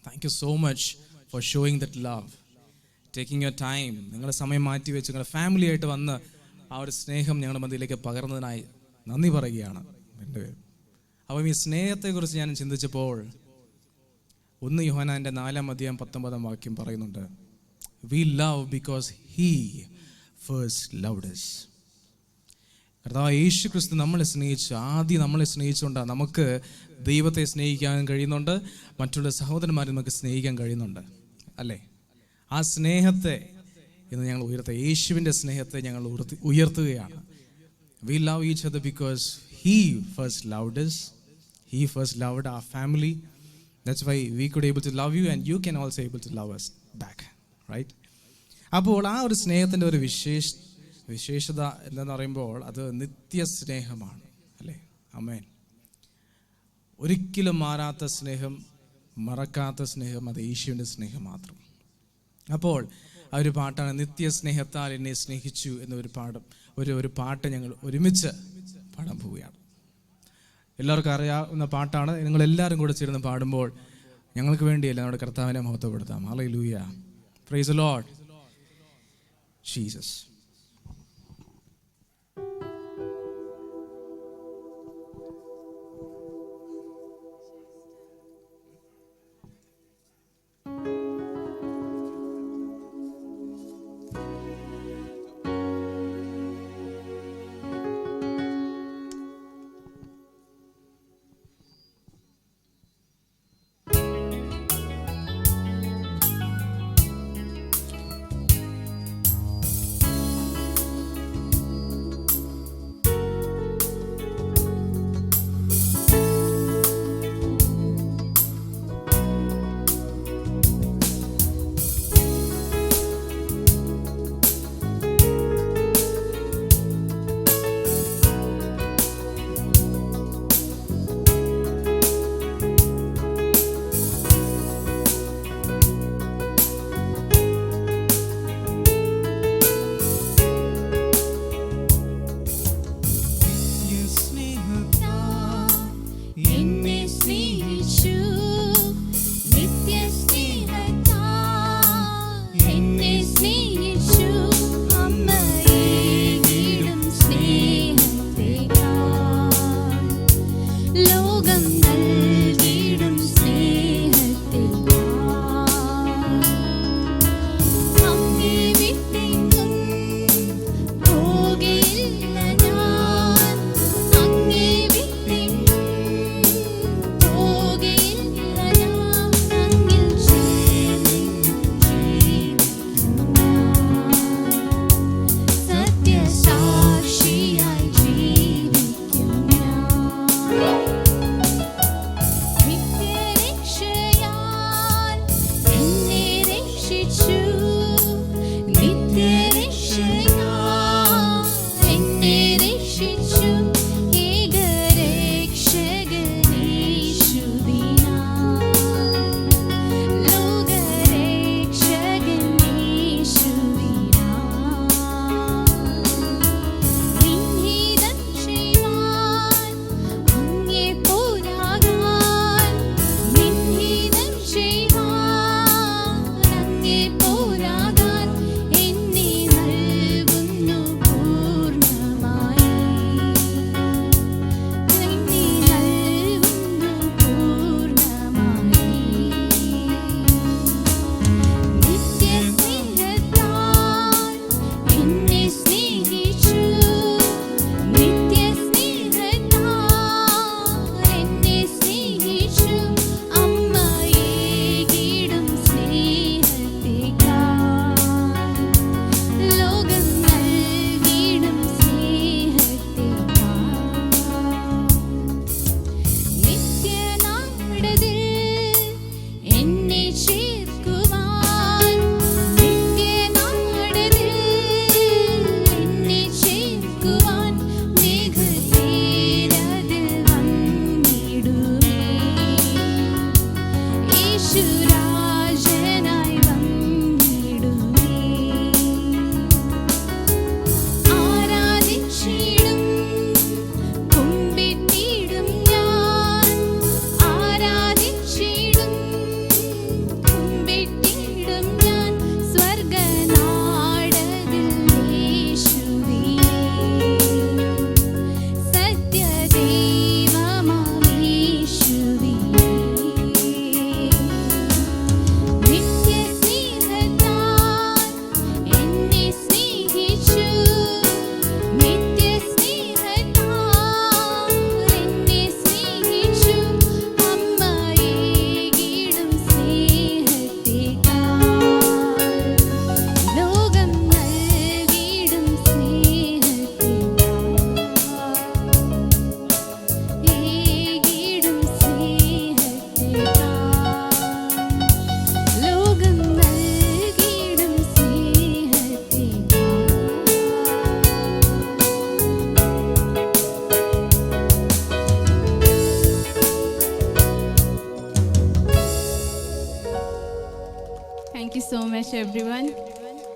Thank you so much for showing that love. Taking your time. നിങ്ങളുടെ സമയം മാറ്റി വെച്ച് നിങ്ങളുടെ ഫാമിലി ആയിട്ട് വന്ന് ആ ഒരു സ്നേഹം ഞങ്ങളുടെ മധ്യയിലേക്ക് പകർന്നതിനായി നന്ദി പറയുകയാണ്. അപ്പം ഈ സ്നേഹത്തെക്കുറിച്ച് ഞാൻ ചിന്തിച്ചപ്പോൾ 1 യോഹന്നാൻ്റെ 4:19 പറയുന്നുണ്ട്, We love because He first loved us. കർത്താവ് യേശു ക്രിസ്തു നമ്മളെ സ്നേഹിച്ചു. ആദ്യം നമ്മളെ സ്നേഹിച്ചുകൊണ്ടാണ് നമുക്ക് ദൈവത്തെ സ്നേഹിക്കാൻ കഴിയുന്നുണ്ട്, മറ്റുള്ള സഹോദരന്മാരെ നമുക്ക് സ്നേഹിക്കാൻ കഴിയുന്നുണ്ട്, അല്ലേ? ആ സ്നേഹത്തെ ഇന്ന് ഞങ്ങൾ യേശുവിൻ്റെ സ്നേഹത്തെ ഞങ്ങൾ ഉയർത്തുകയാണ്. We love each other because He first loved us. He first loved our family. That's why we could able to love you and you can also able to love us back, right? അപ്പോൾ ആ ഒരു സ്നേഹത്തിൻ്റെ ഒരു വിശേഷത എന്താണെന്ന് പറയുമ്പോൾ അത് നിത്യസ്നേഹമാണ്, അല്ലേ? ആമേൻ. ഒരിക്കലും മാറാത്ത സ്നേഹം, മറക്കാത്ത സ്നേഹം, അത് യേശുവിൻ്റെ സ്നേഹം മാത്രം. അപ്പോൾ ആ ഒരു പാട്ടാണ് നിത്യസ്നേഹത്താൽ എന്നെ സ്നേഹിച്ചു എന്നൊരു ഒരു പാട്ട് ഞങ്ങൾ ഒരുമിച്ച് പാടാൻ പോവുകയാണ്. എല്ലാവർക്കും അറിയാവുന്ന പാട്ടാണ്. നിങ്ങളെല്ലാവരും കൂടെ ചേർന്ന് പാടുമ്പോൾ ഞങ്ങൾക്ക് വേണ്ടിയല്ല, നമ്മുടെ കർത്താവിനെ മഹത്വപ്പെടുത്താം. Hallelujah. Praise the Lord Jesus. you so much, everyone.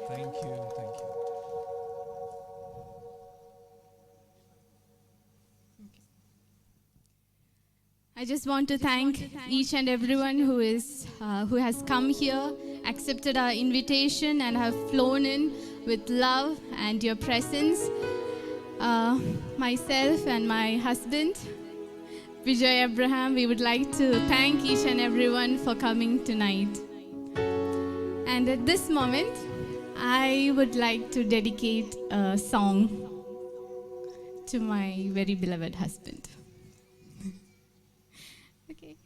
Thank you. I just want to thank each and everyone who has come here, accepted our invitation, and have flown in with love and your presence. Myself and my husband, Vijay Abraham, we would like to thank each and everyone for coming tonight. And at this moment, I would like to dedicate a song to my very beloved husband. Okay.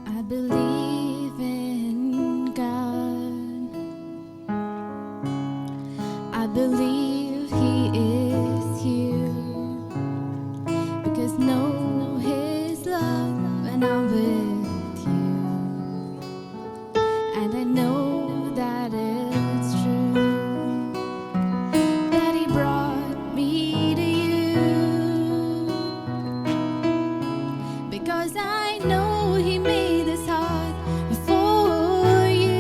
I believe in God. I believe He is here because know His love when I'm with you, and I know that it's true that He brought me to you because I know He made this heart for you.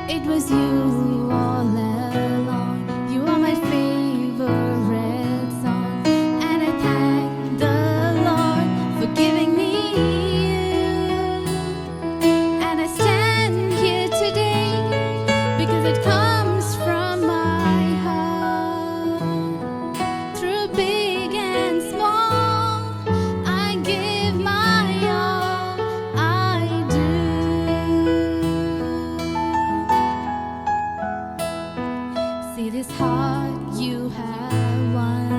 It was you all along. You are my favorite song, and I thank the Lord for giving me you. And I stand here today because it comes from my heart. Through big and small, I give my all, I do. See this heart you have won.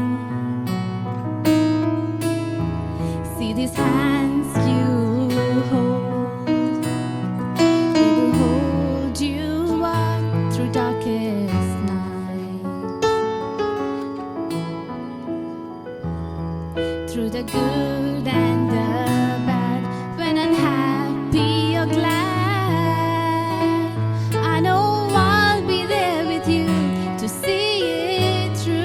See these hands you hold. They will hold you up through darkest night. Through the good and the bad, when unhappy or glad, I know I'll be there with you to see it through.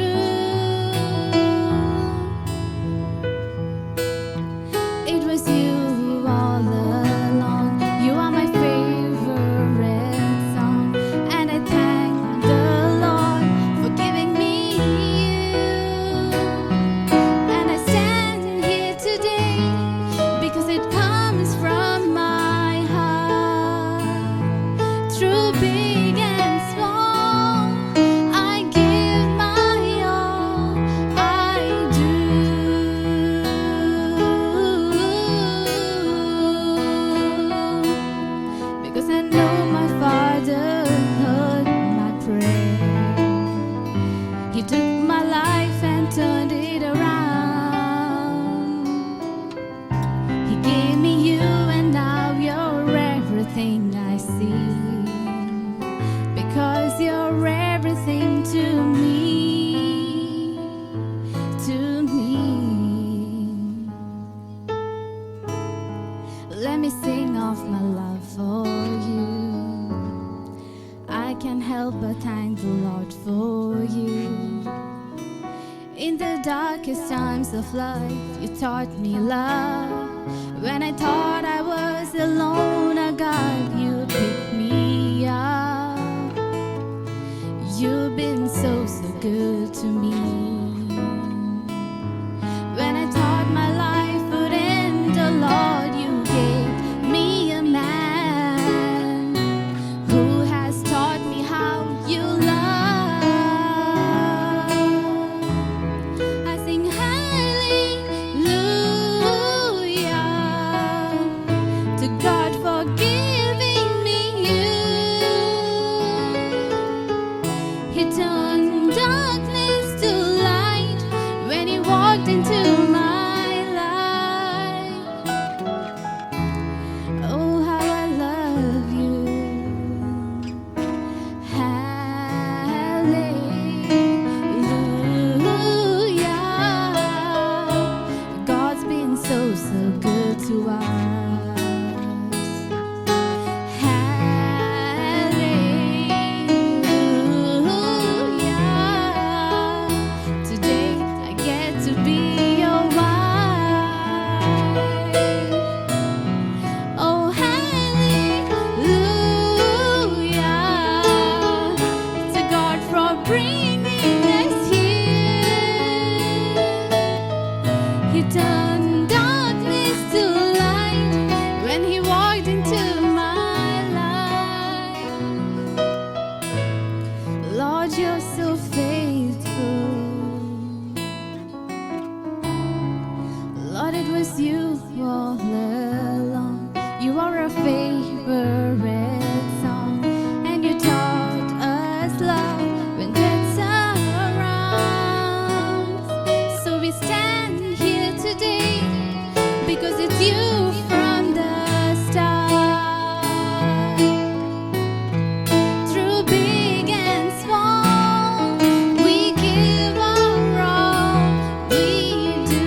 It was you all along. You are my favorite song, and I thank the Lord for giving me you. And I stand here today because it comes from my heart. Through big and small, I give my all, I do. Because I know my Father heard my prayer. He took my life and turned it around. He gave me you, and now you're everything I see. Because you're everything to me, to me. Let me sing of my love for you. I can't help but thank the Lord for you. In the darkest times of life, you taught me love. When I thought I was alone, oh God, you picked me up. You've been so, so good to me. When I thought my life would end, oh Lord, you gave me so good to us. Hallelujah. Today I get to be your wife. Oh, hallelujah. To God for bringing us here. He turned darkness to light when He walked into my life. Lord, you're so faithful. Lord, it was you all along. You are our favorite song, and you taught us love when death's around. So we stand here today because it's you from the start. Through big and small, we give our all. We do.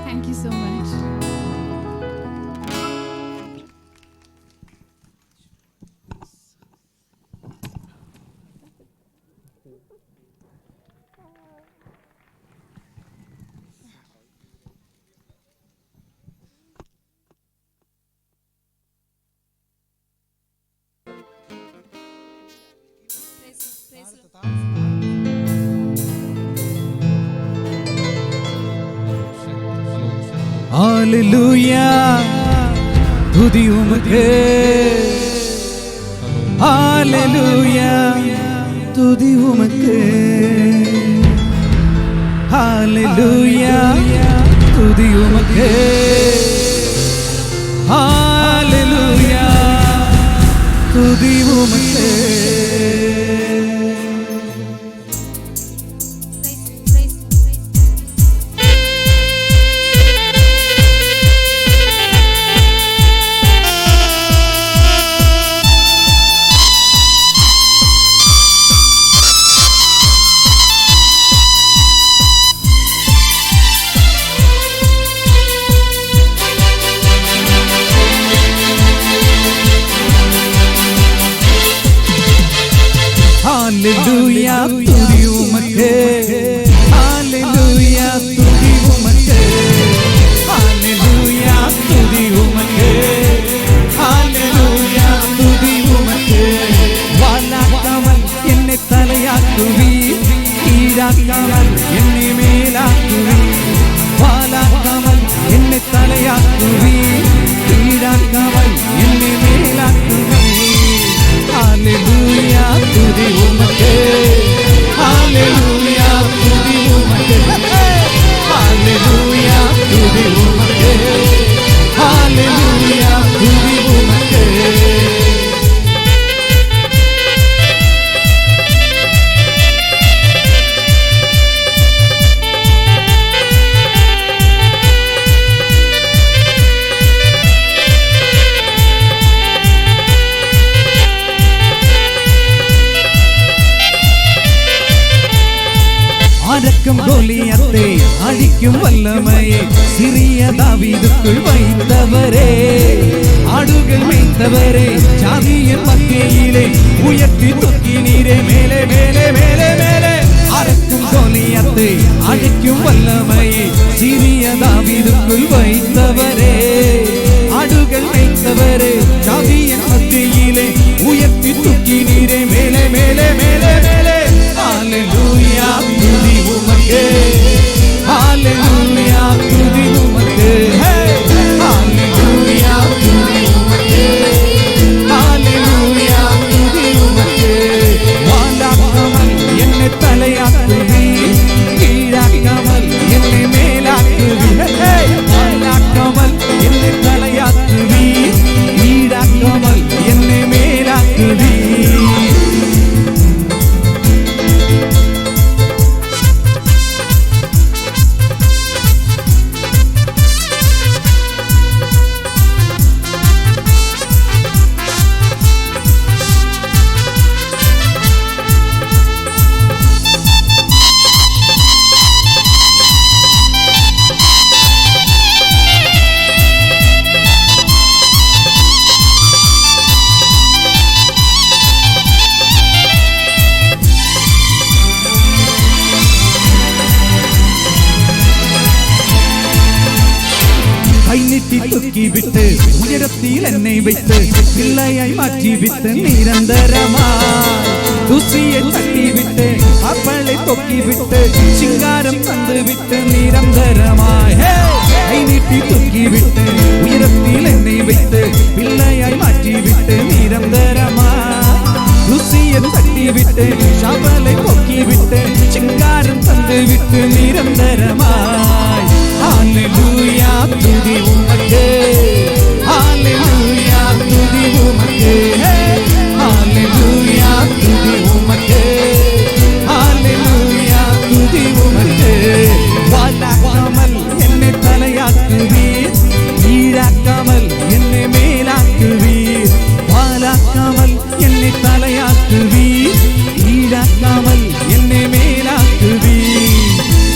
Thank you so much. Hallelujah, துதி உமக்கே. Hallelujah, துதி உமக்கே. Hallelujah, துதி உமக்கே. Hallelujah, துதி உமக்கே. Hallelujah, துதி உமக்கே. Hallelujah, துதி உமக்கே. Hallelujah, துதி உமக்கே. Hallelujah, துதி உமக்கே. வாலாக்காமல் என்னை தலையாக்குவி, கீழாக்காமல் என்னை மேலாக்குவி. வாலாக்காமல் என்னை தலையாக்குவி, கீழாக்காமல் என்னை மேலாக்குவி. Hallelujah, துதி உமக்கே. Hallelujah, துதி உமக்கே. Hallelujah, துதி உமக்கே. Hallelujah, துதி உமக்கே. அடக்கும் கோலியத்தை அழிக்கும் வல்லமையை சிறிய தாவீதுக்குள் வைத்தவரே, ஆடுகள் மேய்த்தவரே, ஜாதியின் மத்தியிலே உயர்த்தி தூக்கினீரே மேலே மேலே மேலே மேலே. அடக்கும் கோலியத்தை அழிக்கும் வல்லமையை சிறிய தாவீதுக்குள் வைத்தவரே, ஆடுகள் மேய்த்தவரே, ஜாதியின் மத்தியிலே உயர்த்தி தூக்கினீரே மேலே மேலே மேலே மேலே. Hallelujah, துதி உமக்கே. Hallelujah, துதி உமக்கே. Hallelujah, துதி உமக்கே. Hallelujah, துதி உமக்கே. வாலாக்காமல் என்னை தலையாக்குவி, கீழாக்காமல் என்னை மேலாக்குவி. வாலாக்காமல் என்னை தலையாக்குவி, கீழாக்காமல் என்னை மேலாக்குவி. തൂക്കിവിട്ട് ഉയരത്തിൽ എന്നെ வைத்து பிள்ளையாய் மாற்றிவிட்டு நிரந்தரமாய் ருசியை தட்டிவிட்டு அவளை தொக்கிவிட்டு சிங்காரம் தந்துவிட்டு நிரந்தரமாய் கை நீட்டி தூக்கிவிட்டு உயரத்தில் என்னை வைத்து பிள்ளையாய் மாற்றிவிட்டு நிரந்தரமாய் ருசியை தட்டிவிட்டு அவளை தொக்கிவிட்டு சிங்காரம் தந்துவிட்டு நிரந்தரமாய் ஹalleluya துதி உமக்கே ஹalleluya துதி உமக்கே ஹalleluya துதி உமக்கே ஹalleluya துதி உமக்கே வாழாக்காமல் என்னை தலையாக்குவீர் கீழாக்காமல் என்னை மேலாக்குவீர் வாழாக்காமல் என்னை தலையாக்குவீர் கீழாக்காமல் என்னை மேலாக்குவீர்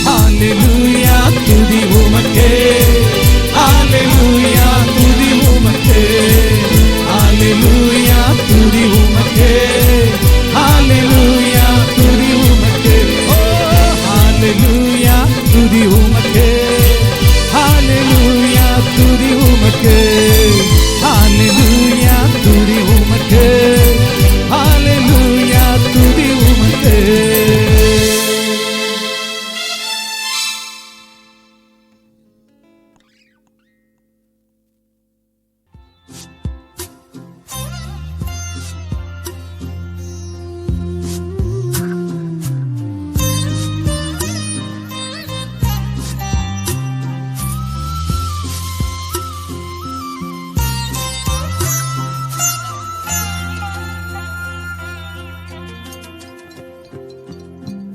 ஹalleluya துதி உமக்கே ஹalleluya துதி உமக்கே ஹalleluya துதி உமக்கே ஹalleluya துதி உமக்கே ஓ ஹalleluya துதி உமக்கே ஹalleluya துதி உமக்கே ஹalleluya துதி உமக்கே ஹalleluya துதி உமக்கே.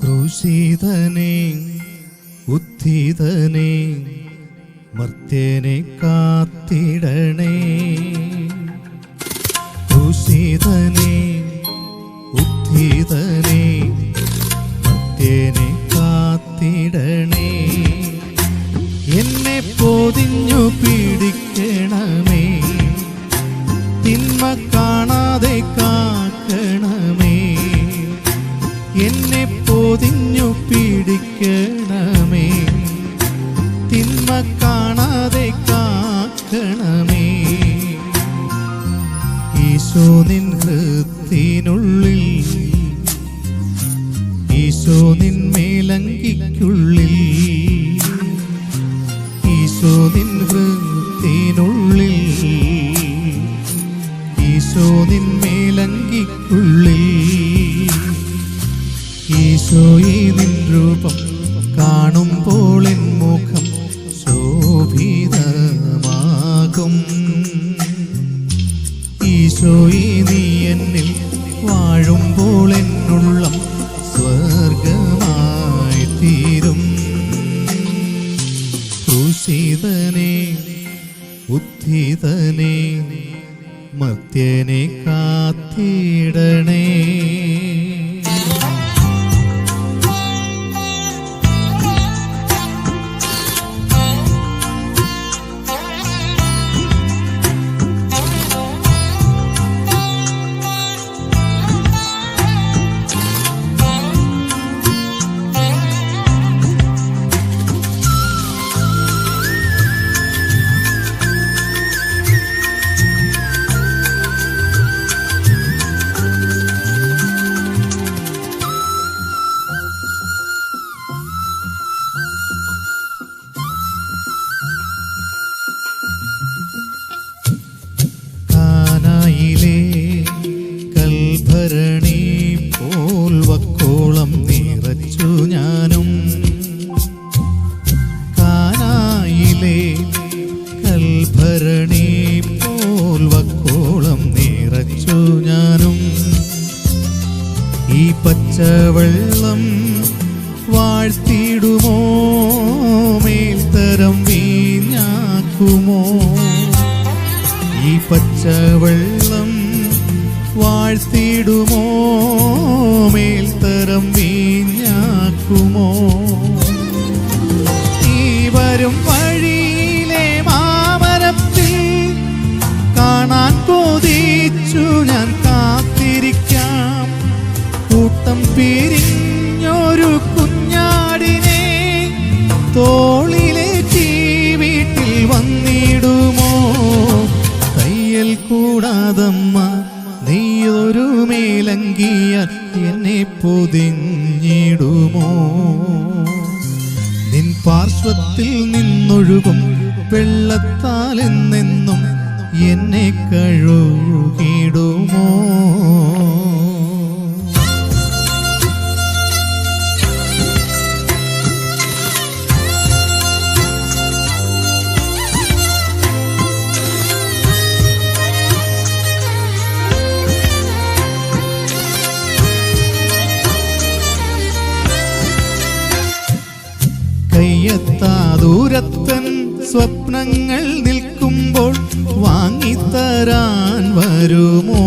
ക്രൂശിതനേ ഉത്ഥിതനേ മർത്യനെ കാത്തിടണേ ക്രൂശിതനേ ഉത്ഥിതനേ മർത്യനെ കാത്തിടണേ എന്നെ പൊതിഞ്ഞു പിടിക്കണമേ തിന്മ കാണാതെ കാക്കണമേ എന്നെ പൊതിഞ്ഞു പിടിക്കണമേ തിന്മ കാണാതെ കാക്കണമേ ഈശോ നിൻ ഹൃത്തിനുള്ളിൽ ഈശോ നിൻ മേലങ്കിക്കുള്ളിൽ ഈശോ നിൻ ഹൃത്തിനുള്ളിൽ ഈശോ നിൻ മേലങ്കിക്കുള്ളിൽ ഈശോയെ നിൻ രൂപം കാണുമ്പോൾ എൻ മുഖം ശോഭിതമാകും ഈശോയെ നീ എന്നിൽ വാഴുമ്പോൾ എന്നുള്ളം സ്വർഗമായി തീരും ക്രൂശിതനേ ഉത്ഥിതനേ മർത്യനെ കാത്തിടണേ. കൽഭരണി പോൽ വക്കോളം നിറച്ചു ഞാനും കാനായിലെ കൽഭരണി പോൽ വക്കോളം നിറച്ചു ഞാനും ഈ പച്ചവെള്ളം വാഴ്ത്തിടുമോ മേൽത്തരം വീഞ്ഞാക്കുമോ ഈ പച്ചവെള്ളം വാഴ്ത്തിടുമോ മേൽത്തരം വീഞ്ഞാക്കുമോ ഈ വരും വഴിയിലെ മാമരത്തിൽ കാണാൻ കൊതിച്ചു ഞാൻ കാത്തിരിക്കാം കൂട്ടം പിരിഞ്ഞൊരു കുഞ്ഞാടിനെ തോളിലേറ്റി വീട്ടിൽ വന്നിടുമോ നൽകിയാൽ എന്നെ പൊതിഞ്ഞിടുമോ? നിൻ പാർശ്വത്തിൽ നിന്നൊഴുകും വെള്ളത്താൽ എന്നെന്നും എന്നെ കഴുകിടുമോ? കയ്യെത്താ ദൂരത്തൻ സ്വപ്നങ്ങൾ നിൽക്കുമ്പോൾ വാങ്ങിത്തരാൻ വരുമോ?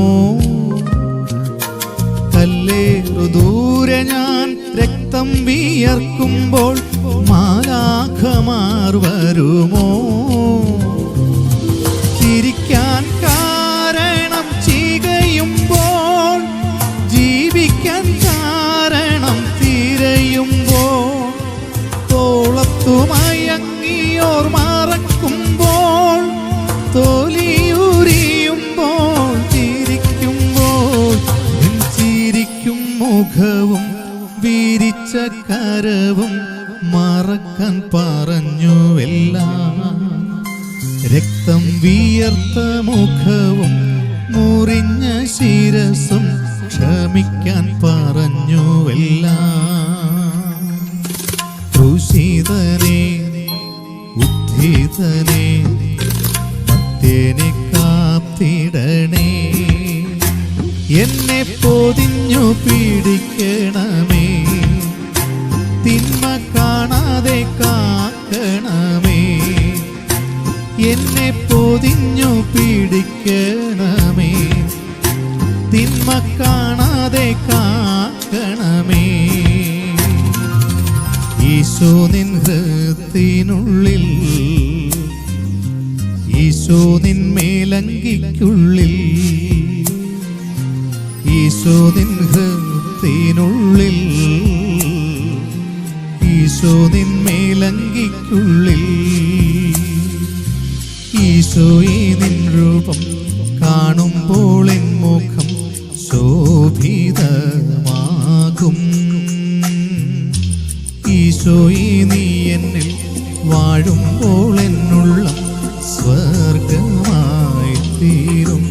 കല്ലേറു ദൂരെ ഞാൻ രക്തം വിയർക്കുമ്പോൾ മാലാഖമാർ വരുമോ? ചിരിക്കാൻ കാരണം ചികയുമ്പോൾ, ജീവിക്കാൻ കാരണം തിരയുമ്പോൾ, തോളത്തുമയങ്ങിയോർ മറക്കുമ്പോൾ, തോലിയുരിയുമ്പോൾ, ചിരിക്കുമ്പോൾ, ചിരിക്കും മുഖവും വിരിച്ച കരവും മറക്കാൻ പറഞ്ഞുവെല്ലാം. രക്തം വിയർത്ത മുഖവും മുറിഞ്ഞ ശിരസും ക്ഷമിക്കാൻ പറഞ്ഞുവെല്ലാം. ക്രൂശിതനേ ഉദ്ധിതനേ മർത്യനെ കാത്തിടണേ, എന്നെ പൊതിഞ്ഞു പിടിക്കണമേ, തിന്മ കാണാതെ കാക്കണമേ, എന്നെ പൊതിഞ്ഞു പിടിക്കണമേ, തിന്മ കാണാതെ കാക്കണമേ. ഈശോ നിൻ ഹൃത്തിനുള്ളിൽ, ഈശോ നിൻ മേലങ്കിക്കുള്ളിൽ, ഈശോ നിൻ ഹൃത്തിനുള്ളിൽ, ഈശോ നിൻ മേലങ്കിക്കുള്ളിൽ. ഈശോയെ നിൻ രൂപം കാണുമ്പോൾ എൻ മുഖം ശോഭിതമാകും. ഈശോയെ നീ എന്നിൽ വാഴുമ്പോൾ എന്നുള്ളം സ്വർഗമായി തീരും.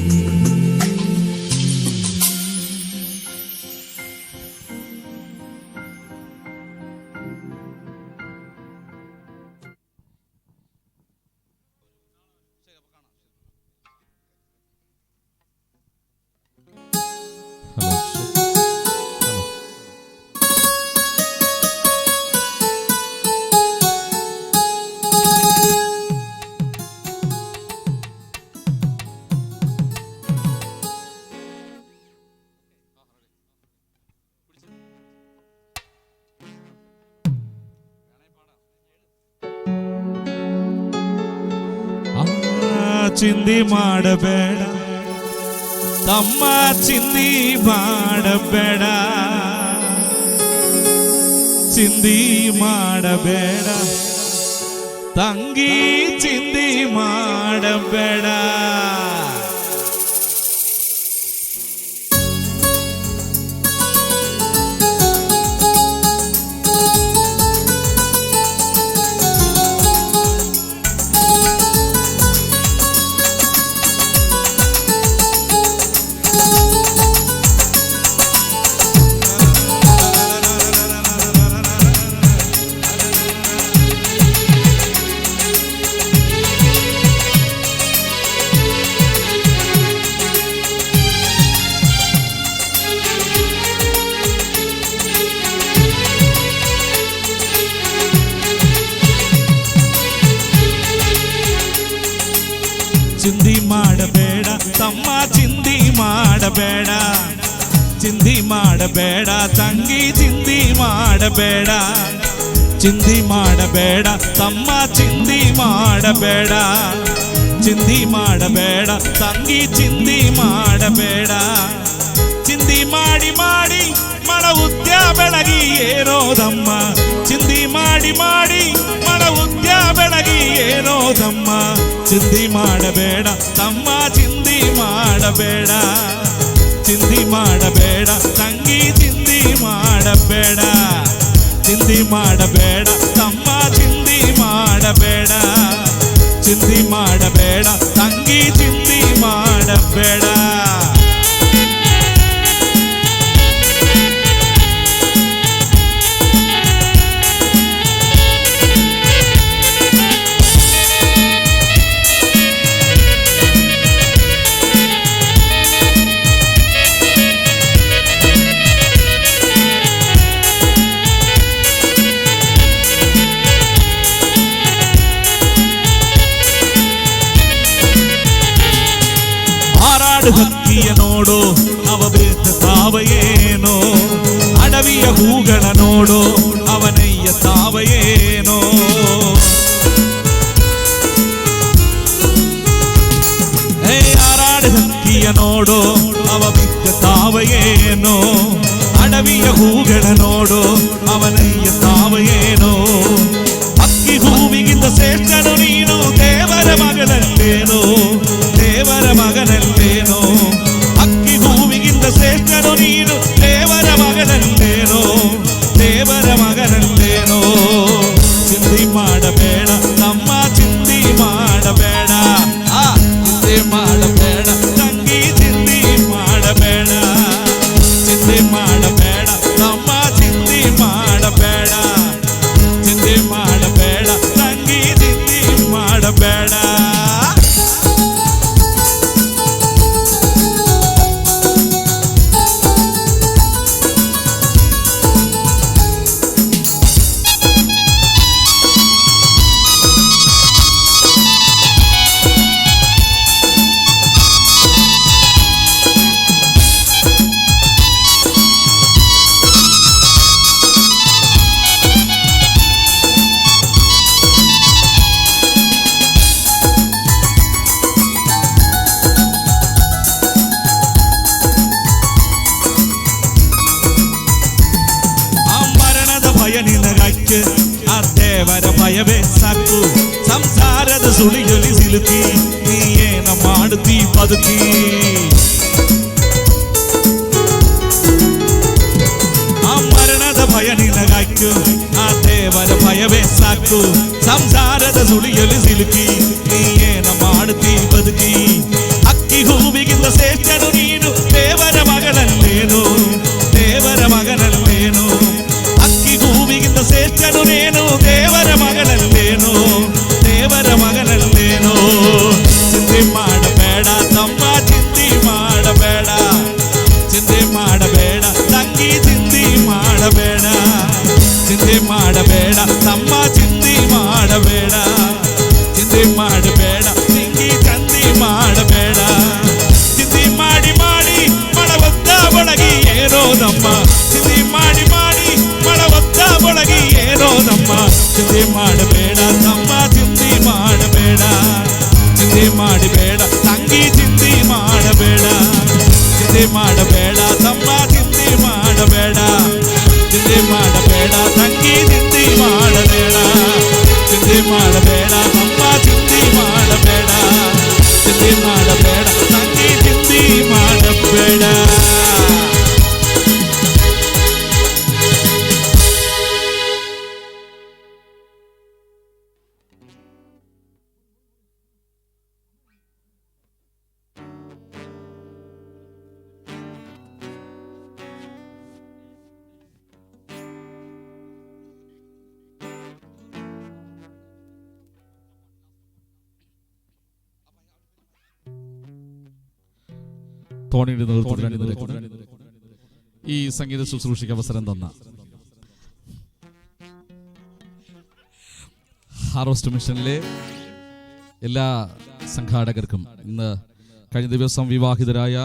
ಚಿಂದಿ ಮಾಡಬೇಡ ತಮ್ಮ, ಚಿಂದಿ ಮಾಡಬೇಡ, ಚಿಂದಿ ಮಾಡಬೇಡ ತಂಗಿ, ಚಿಂದಿ ಮಾಡಬೇಡ. ಚಿಂದಿ ಮಾಡಬೇಡ ತಮ್ಮ, ಚಿಂದಿ ಮಾಡಬೇಡ, ಚಿಂದಿ ಮಾಡಬೇಡ ತಂಗಿ, ಚಿಂದಿ ಮಾಡಬೇಡ, ಚಿಂದಿ ಮಾಡಬೇಡ ತಮ್ಮ, ಚಿಂದಿ ಮಾಡಬೇಡ, ಚಿಂದಿ ಮಾಡಬೇಡ ತಂಗಿ, ಚಿಂದಿ ಮಾಡಬೇಡ. ಚಿಂದಿ ಮಾಡಿ ಮಾಡಿ ಮಳ ಉದ್ಯ ಬೆಳಗಿ ಏರೋದಮ್ಮ, ಚಿಂದಿ ಮಾಡಿ ಮಾಡಿ ಮಳ ಉದ್ಯ ಬೆಳಗಿ ಏರೋದಮ್ಮ. ಚಿಂದಿ ಮಾಡಬೇಡ ತಮ್ಮ, ಚಿಂದಿ ಮಾಡಬೇಡ, ಚಿಂದಿ ಮಾಡಬೇಡ ತಂಗಿ ಚಿಂದಿ ಮಾಡಬೇಡ, ಚಿಂದಿ ಮಾಡಬೇಡ ತಮ್ಮ ಚಿಂದಿ ಮಾಡಬೇಡ, ಚಿಂದಿ ಮಾಡಬೇಡ ತಂಗಿ ಚಿಂದಿ ಮಾಡಬೇಡ. ಹಕ್ಕಿಯ ನೋಡು ಅವ ಬೇತ ತಾವಯೇನೋ, ಅಡವಿಯ ಹೂಗಳ ನೋಡು ಅವನಯ್ಯ ತಾವಯೇನೋ. ಹಾರಾಡ ಹಕ್ಕಿಯ ನೋಡು ಅವ ಬಿತ್ತ ತಾವಯೇನೋ, ಅಡವಿಯ ಹೂಗಳ ನೋಡು ಅವನಯ್ಯ ತಾವಯೇನೋ. ಅಕ್ಕಿ ಹೂವಿಗಿಂತ ಶ್ರೇಷ್ಠನು ನೀನು ದೇವರ ಮಗನಲ್ಲೇನೋ, ದೇವರ ಮಗನಲ್ಲೇನೋ. ಅಕ್ಕಿ ಹೂವಿಗಿಂತ ಶ್ರೇಷ್ಠನು ನೀನು ದೇವರ ಮಗನಲ್ಲೇನೋ, ದೇವರ ಮಗನಲ್ಲೇನೋ. ಚಿಂದಿ ಮಾಡಬೇಡ ತಮ್ಮ ಚಿಂದಿ ಮಾಡಬೇಡ, ಚಿಂದಿ ಮಾಡಬೇಡ ತಂಗಿ ಚಿಂದಿ ಮಾಡಬೇಡ, ಚಿಂದಿ ಮಾಡಬೇಡ ತಮ್ಮ ಚಿಂದಿ ಮಾಡಬೇಡ, ಚಿಂದಿ ಮಾಡಬೇಡ ತಂಗಿ ಚಿಂದಿ ಮಾಡಬೇಡ. ಆ ದೇವರ ಭಯವೇ ಸಾಕು, ಸಂಸಾರದ ಸುಳಿಯಲ್ಲಿ ಸಿಲುಕಿ ನೀ ಏನ ಮಾಡುತ್ತೀ ಬದುಕಿ. ಆ ಮರಣದ ಭಯ ನಿನಗಾಯ್ತು, ಆ ದೇವರ ಭಯವೇ ಸಾಕು, ಸಂಸಾರದ ಸುಳಿಯಲ್ಲಿ ಸಿಲುಕಿ ನೀ ಏನ ಮಾಡುತ್ತೀ ಬದುಕಿ. ಅಕ್ಕಿ ಹೂವಿಗಿಂತ ಶ್ರೇಷ್ಠನು ನೀನು ದೇವರ ಮಗನಲ್ಲೇನು, ದೇವರ ಮಗನಲ್ಲೇನು. ಅಕ್ಕಿ ಹೂವಿಗಿಂತ ಶ್ರೇಷ್ಠನು ನೀನು ದೇವರ ಮಗನಲ್ಲೇನು, ದೇವರ ಮಗನಲ್ಲೇನು. ಚಿಂತೆ ಮಾಡಬೇಡ ತಮ್ಮ ಚಿಂತೆ ಮಾಡಬೇಡ, ಚಿಂತೆ ಮಾಡಬೇಡ ತಂಗಿ ಚಿಂತೆ ಮಾಡಬೇಡ, ಚಿಂತೆ ಮಾಡಬೇಡ ತಮ್ಮ ಚಿಂತೆ ಮಾಡಬೇಡ, ಚಿಂತೆ ಮಾಡಬೇಡ ತಂಗಿ ಚಂದಿ ಮಾಡಬೇಡ. ಚಿಂತೆ ಮಾಡಿ ಮಾಡಿ ಮಳವದ್ದ ಒಳಗಿ ಏನೋ ನಮ್ಮ, ಚಿಂತೆ ಮಾಡಿ ಮಾಡಿ ಮಳವದ್ದ ಒಳಗಿ ಏನೋ ನಮ್ಮ. ಚಿಂತೆ ಮಾಡಬೇಡ ತಮ್ಮ ಚಿಂತೆ ಮಾಡಬೇಡ, ಚಿಂತೆ ಮಾಡಬೇಡ ತಂಗಿ ಚಿಂತೆ ಮಾಡಬೇಡ, ಚಿಂತೆ ಮಾಡಬೇಡ ತಮ್ಮ ಚಿಂತೆ ಮಾಡಬೇಡ, ಚಿಂತೆ ಮಾಡಬೇಡ ತಂಗಿ ಚಿಂತೆ ಮಾಡಬೇಡ, ಚಿಂತೆ ಮಾಡಬೇಡ ತಮ್ಮ ಚಿಂತೆ ಮಾಡಬೇಡ, ಚಿಂತೆ ಮಾಡಬೇಡ ತಂಗಿ ಚಿಂತೆ ಮಾಡಬೇಡ. തോണിയുടെ നേതൃത്വത്തിൽ ഈ സംഗീത ശുശ്രൂഷയ്ക്ക് അവസരം തന്ന ഹാർവസ്റ്റ് മിഷനിലെ എല്ലാ സംഘാടകർക്കും, ഇന്ന് കഴിഞ്ഞ ദിവസം വിവാഹിതരായ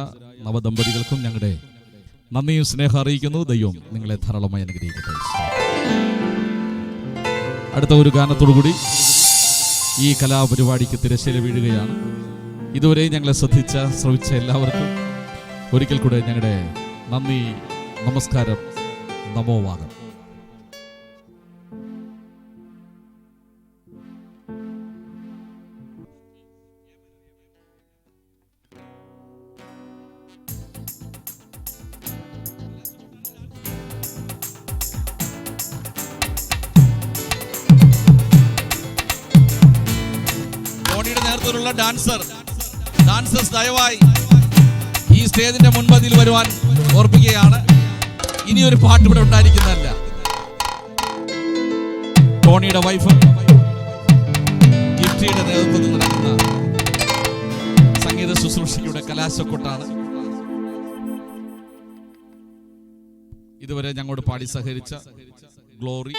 നവദമ്പതികൾക്കും ഞങ്ങളുടെ നന്ദിയും സ്നേഹം അറിയിക്കുന്നു. ദൈവം നിങ്ങളെ ധാരാളമായി അനുഗ്രഹിക്കട്ടെ. അടുത്ത ഒരു ഗാനത്തോടുകൂടി ഈ കലാപരിപാടിക്ക് തിരശ്ശീല വീഴുകയാണ്. ഇതുവരെ ഞങ്ങളെ ശ്രവിച്ച എല്ലാവർക്കും ഒരിക്കൽ കൂടെ ഞങ്ങളുടെ നന്ദി, നമസ്കാരം, നമോവാദം. താല്പര്യമുള്ള ഡാൻസേഴ്സ് ദയവായി ഈ സ്റ്റേജിന്റെ മുൻപതിൽ വരുവാൻ ഓർപ്പിക്കുകയാണ്. ഇനിയൊരു പാട്ട് ഇവിടെ ഉണ്ടായിരിക്കുന്നതല്ല. ടോണിയുടെ വൈഫ് ഗിഫ്റ്റിയുടെ നേതൃത്വത്തിൽ നടക്കുന്ന സംഗീത ശുശ്രൂഷയുടെ കലാശക്കൊട്ടാണ്. ഇതുവരെ ഞങ്ങളോട് പാടി സഹകരിച്ച ഗ്ലോറി,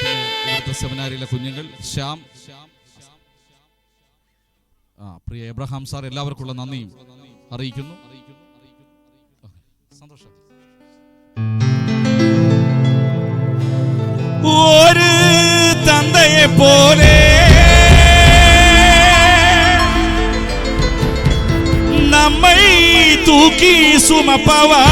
പിന്നെ ഇവിടുത്തെ സെമിനാരിയിലെ കുഞ്ഞുങ്ങൾ, ശ്യാം, പ്രിയ എബ്രഹാം സാർ, എല്ലാവർക്കുള്ള നന്ദിയും അറിയിക്കുന്നു. സന്തോഷം. ഒരു തന്തയെ പോലെ നമ്മை தூக்கி சுமப்பவா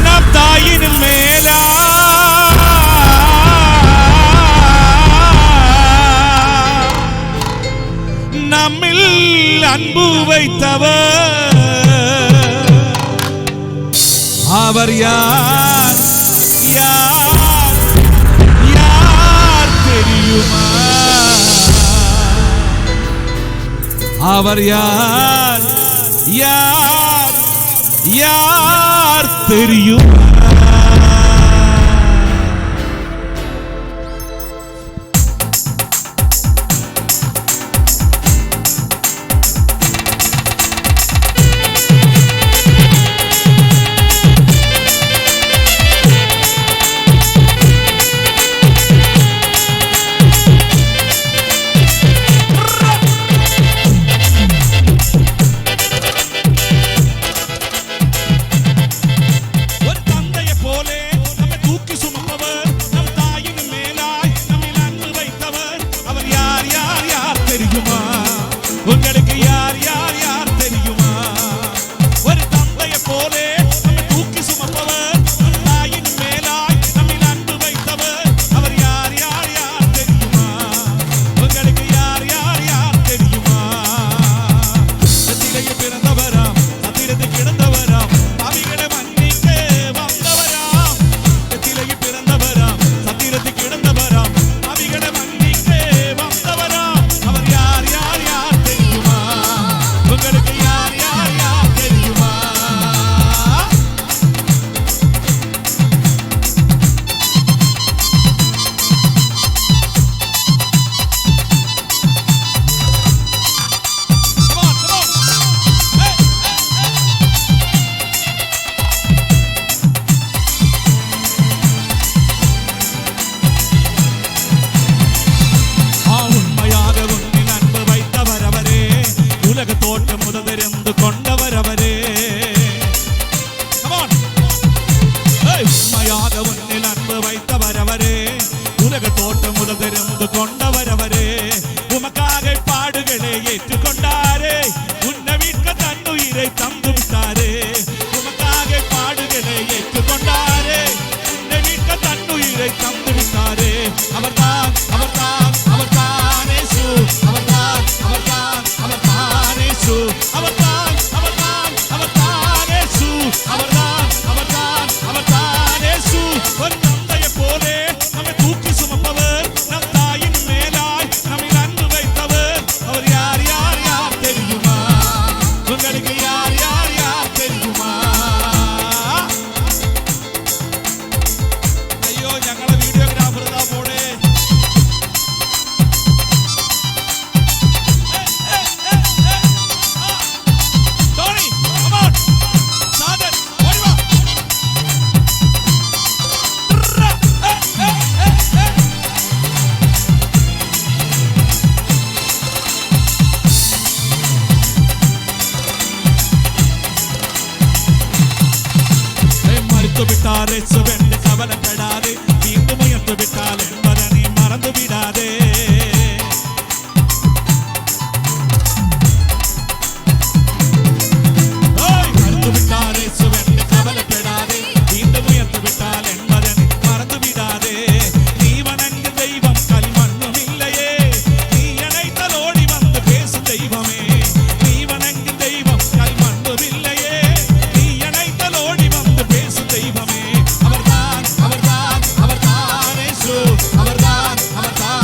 நம் தாயின் மேலா நம்மில் அன்பு வைத்தவர் அவர் யார் யார் யார் தெரியுமா? அவர் யார் யார் யார் தெரியுமா? உங்களுக்கு யார் யார் யார் தெரியுமா? ஒரு தந்தையை போலே நம்மை தூக்கி சுமப்பவர், நம் தாயின் மேலாய் நம்மில் அன்பு வைத்தவர், அவர் யார் யார் யார் தெரியுமா? உங்களுக்கு யார் யார் யார் தெரியுமா? சத்திரையில் பிறந்தவராம், சத்திரத்தில் கிடந்தவராம், பாவிகளை மன்னிக்க வந்தவராம். சத்திரையில் பிறந்தவராம், சத்திரத்தில் கிடந்தவராம், பாவிகளை மன்னிக்க வந்தவராம். அவர் யார் யார் யார் உங்களுக்கு யார் யார் யார் தெரியுமா? உண்மையாக உன்னின் அன்பு வைத்தவர் அவரே, உலக தோற்றம் முதலிருந்து கொண்டவர் அவரே. உண்மையாக உன்னில் அன்பு வைத்தவர் அவரே, உலக தோற்றம் முதலிருந்து கொண்டவர் அவரே. உமக்காக பாடுகளை ஏற்றுக்கொண்டாரே, உன்னை மீட்க தன்னுயிரை தந்து விட்டாரே. உமக்காக பாடுகளை ஏற்றுக்கொண்டாரே, உன்னை மீட்க தன்னுயிரை தந்து விட்டாரே. அவர்தான் அவர்தான் அவர்தான் இயேசு, அவர்தான் அவர்தான் அவர்தான் இயேசு, அவர்தான் அவர்தான் அவர்தான் இயேசு, அவர்தான் அவர்தான் அவர்தான் இயேசு. ஒரு தந்தையை போலே நம்மை தூக்கி சுமப்பவர், நம் தாயின் மேலாய் நம்மில் அன்பு வைத்தவர், அவர் யார் யார் யார் தெரியுமா? உங்களுக்கு யார் யார் யார் தெரியுமா? അയ്യോ ഞങ്ങളെ വീഡിയോഗ്രാഫർ ഇതാ പോണേ. Tony come on. സാദൻ ഓടി വാ. மறுத்து விட்டாரே சுவென்று கவலைப்படாதே, மீண்டும் உயர்த்து விட்டால் என்பதை நீ மறந்து விடாதே. மறுத்து விட்டாரே சுவென்று கவலைப்படாதே, மீண்டும் உயர்த்து விட்டால் என்பதை நீ மறந்து விடாதே. நீ வணங்கும் தெய்வம் களிமண்ணும் இல்லையே, நீ அணைத்தல் ஓடி வந்து பேசும் தெய்வமே. நீ வணங்கும் தெய்வம் களிமண்ணும் இல்லையே, நீ அணைத்தல் ஓடி வந்து பேசும் தெய்வமே. அவர்தான் அவர்தான் அவர்தான் இயேசு, அவர்தான் அவர்தான்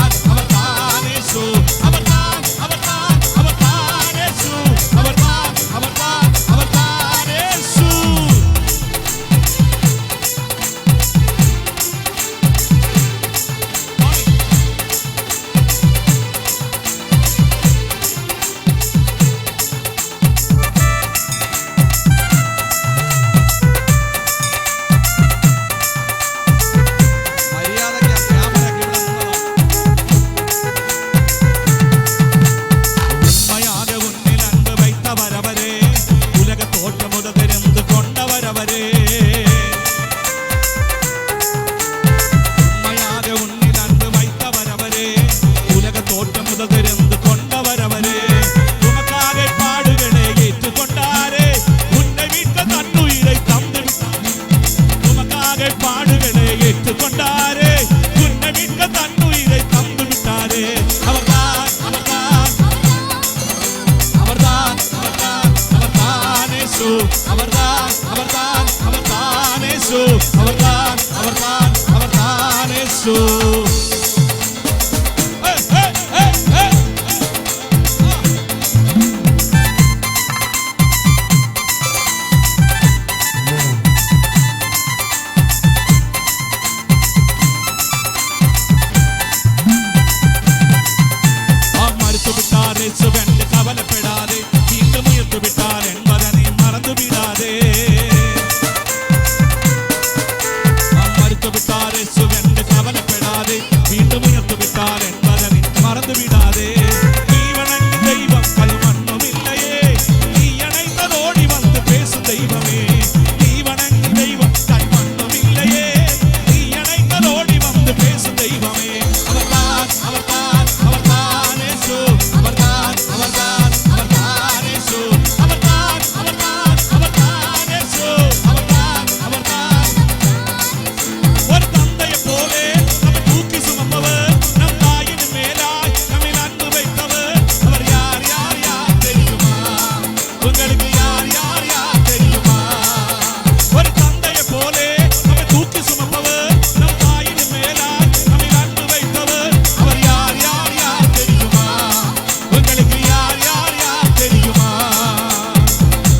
அவர்தான் அவர்தான் அவர்தான் இயேசு அவர்தான் அவர்தான் அவர்தான் இயேசு கவலைப்படாதே தீர்க்க முயற்சி விட்டார் என்பதனை மறந்து விடாதே மறுத்து விட்டாரே சுவென்று கவலைப்படாதே மீண்டும் முயற்சி விட்டார் என்பதனை மறந்து விடாதே நீ வணங்கு தெய்வம் கல் மண்ணும் இல்லையே நீ அணைந்ததோடி வந்து பேசும் தெய்வமே நீ வணங்கு தெய்வம் கல் மண்ணும் இல்லையே நீ அணைந்ததோடி வந்து பேசும் தெய்வமே அவர்தான் அவர்தான் அவர்தான் இயேசு அவர்தான் அவர்தான் அவர்தான் இயேசு அவர்தான் அவர்தான் அவர்தான் இயேசு அவர்தான் அவர்தான் ஒரு தந்தையை போலே நம்மை தூக்கி சுமப்பவர் நம் தாயின் மேலாய் நம்மை அன்பு வைத்தவர் அவர் யார் யார் யார் தெரியுமா உங்களுக்கு யார் யார் யார் தெரியுமா ஒரு தந்தையை போலே நம்மை தூக்கி சுமப்பவர் நம் தாயின் மேலாய் நம்மை அன்பு வைத்தவர் அவர் யார் யார் யார் தெரியுமா உங்களுக்கு யார் யார் யார் தெரியுமா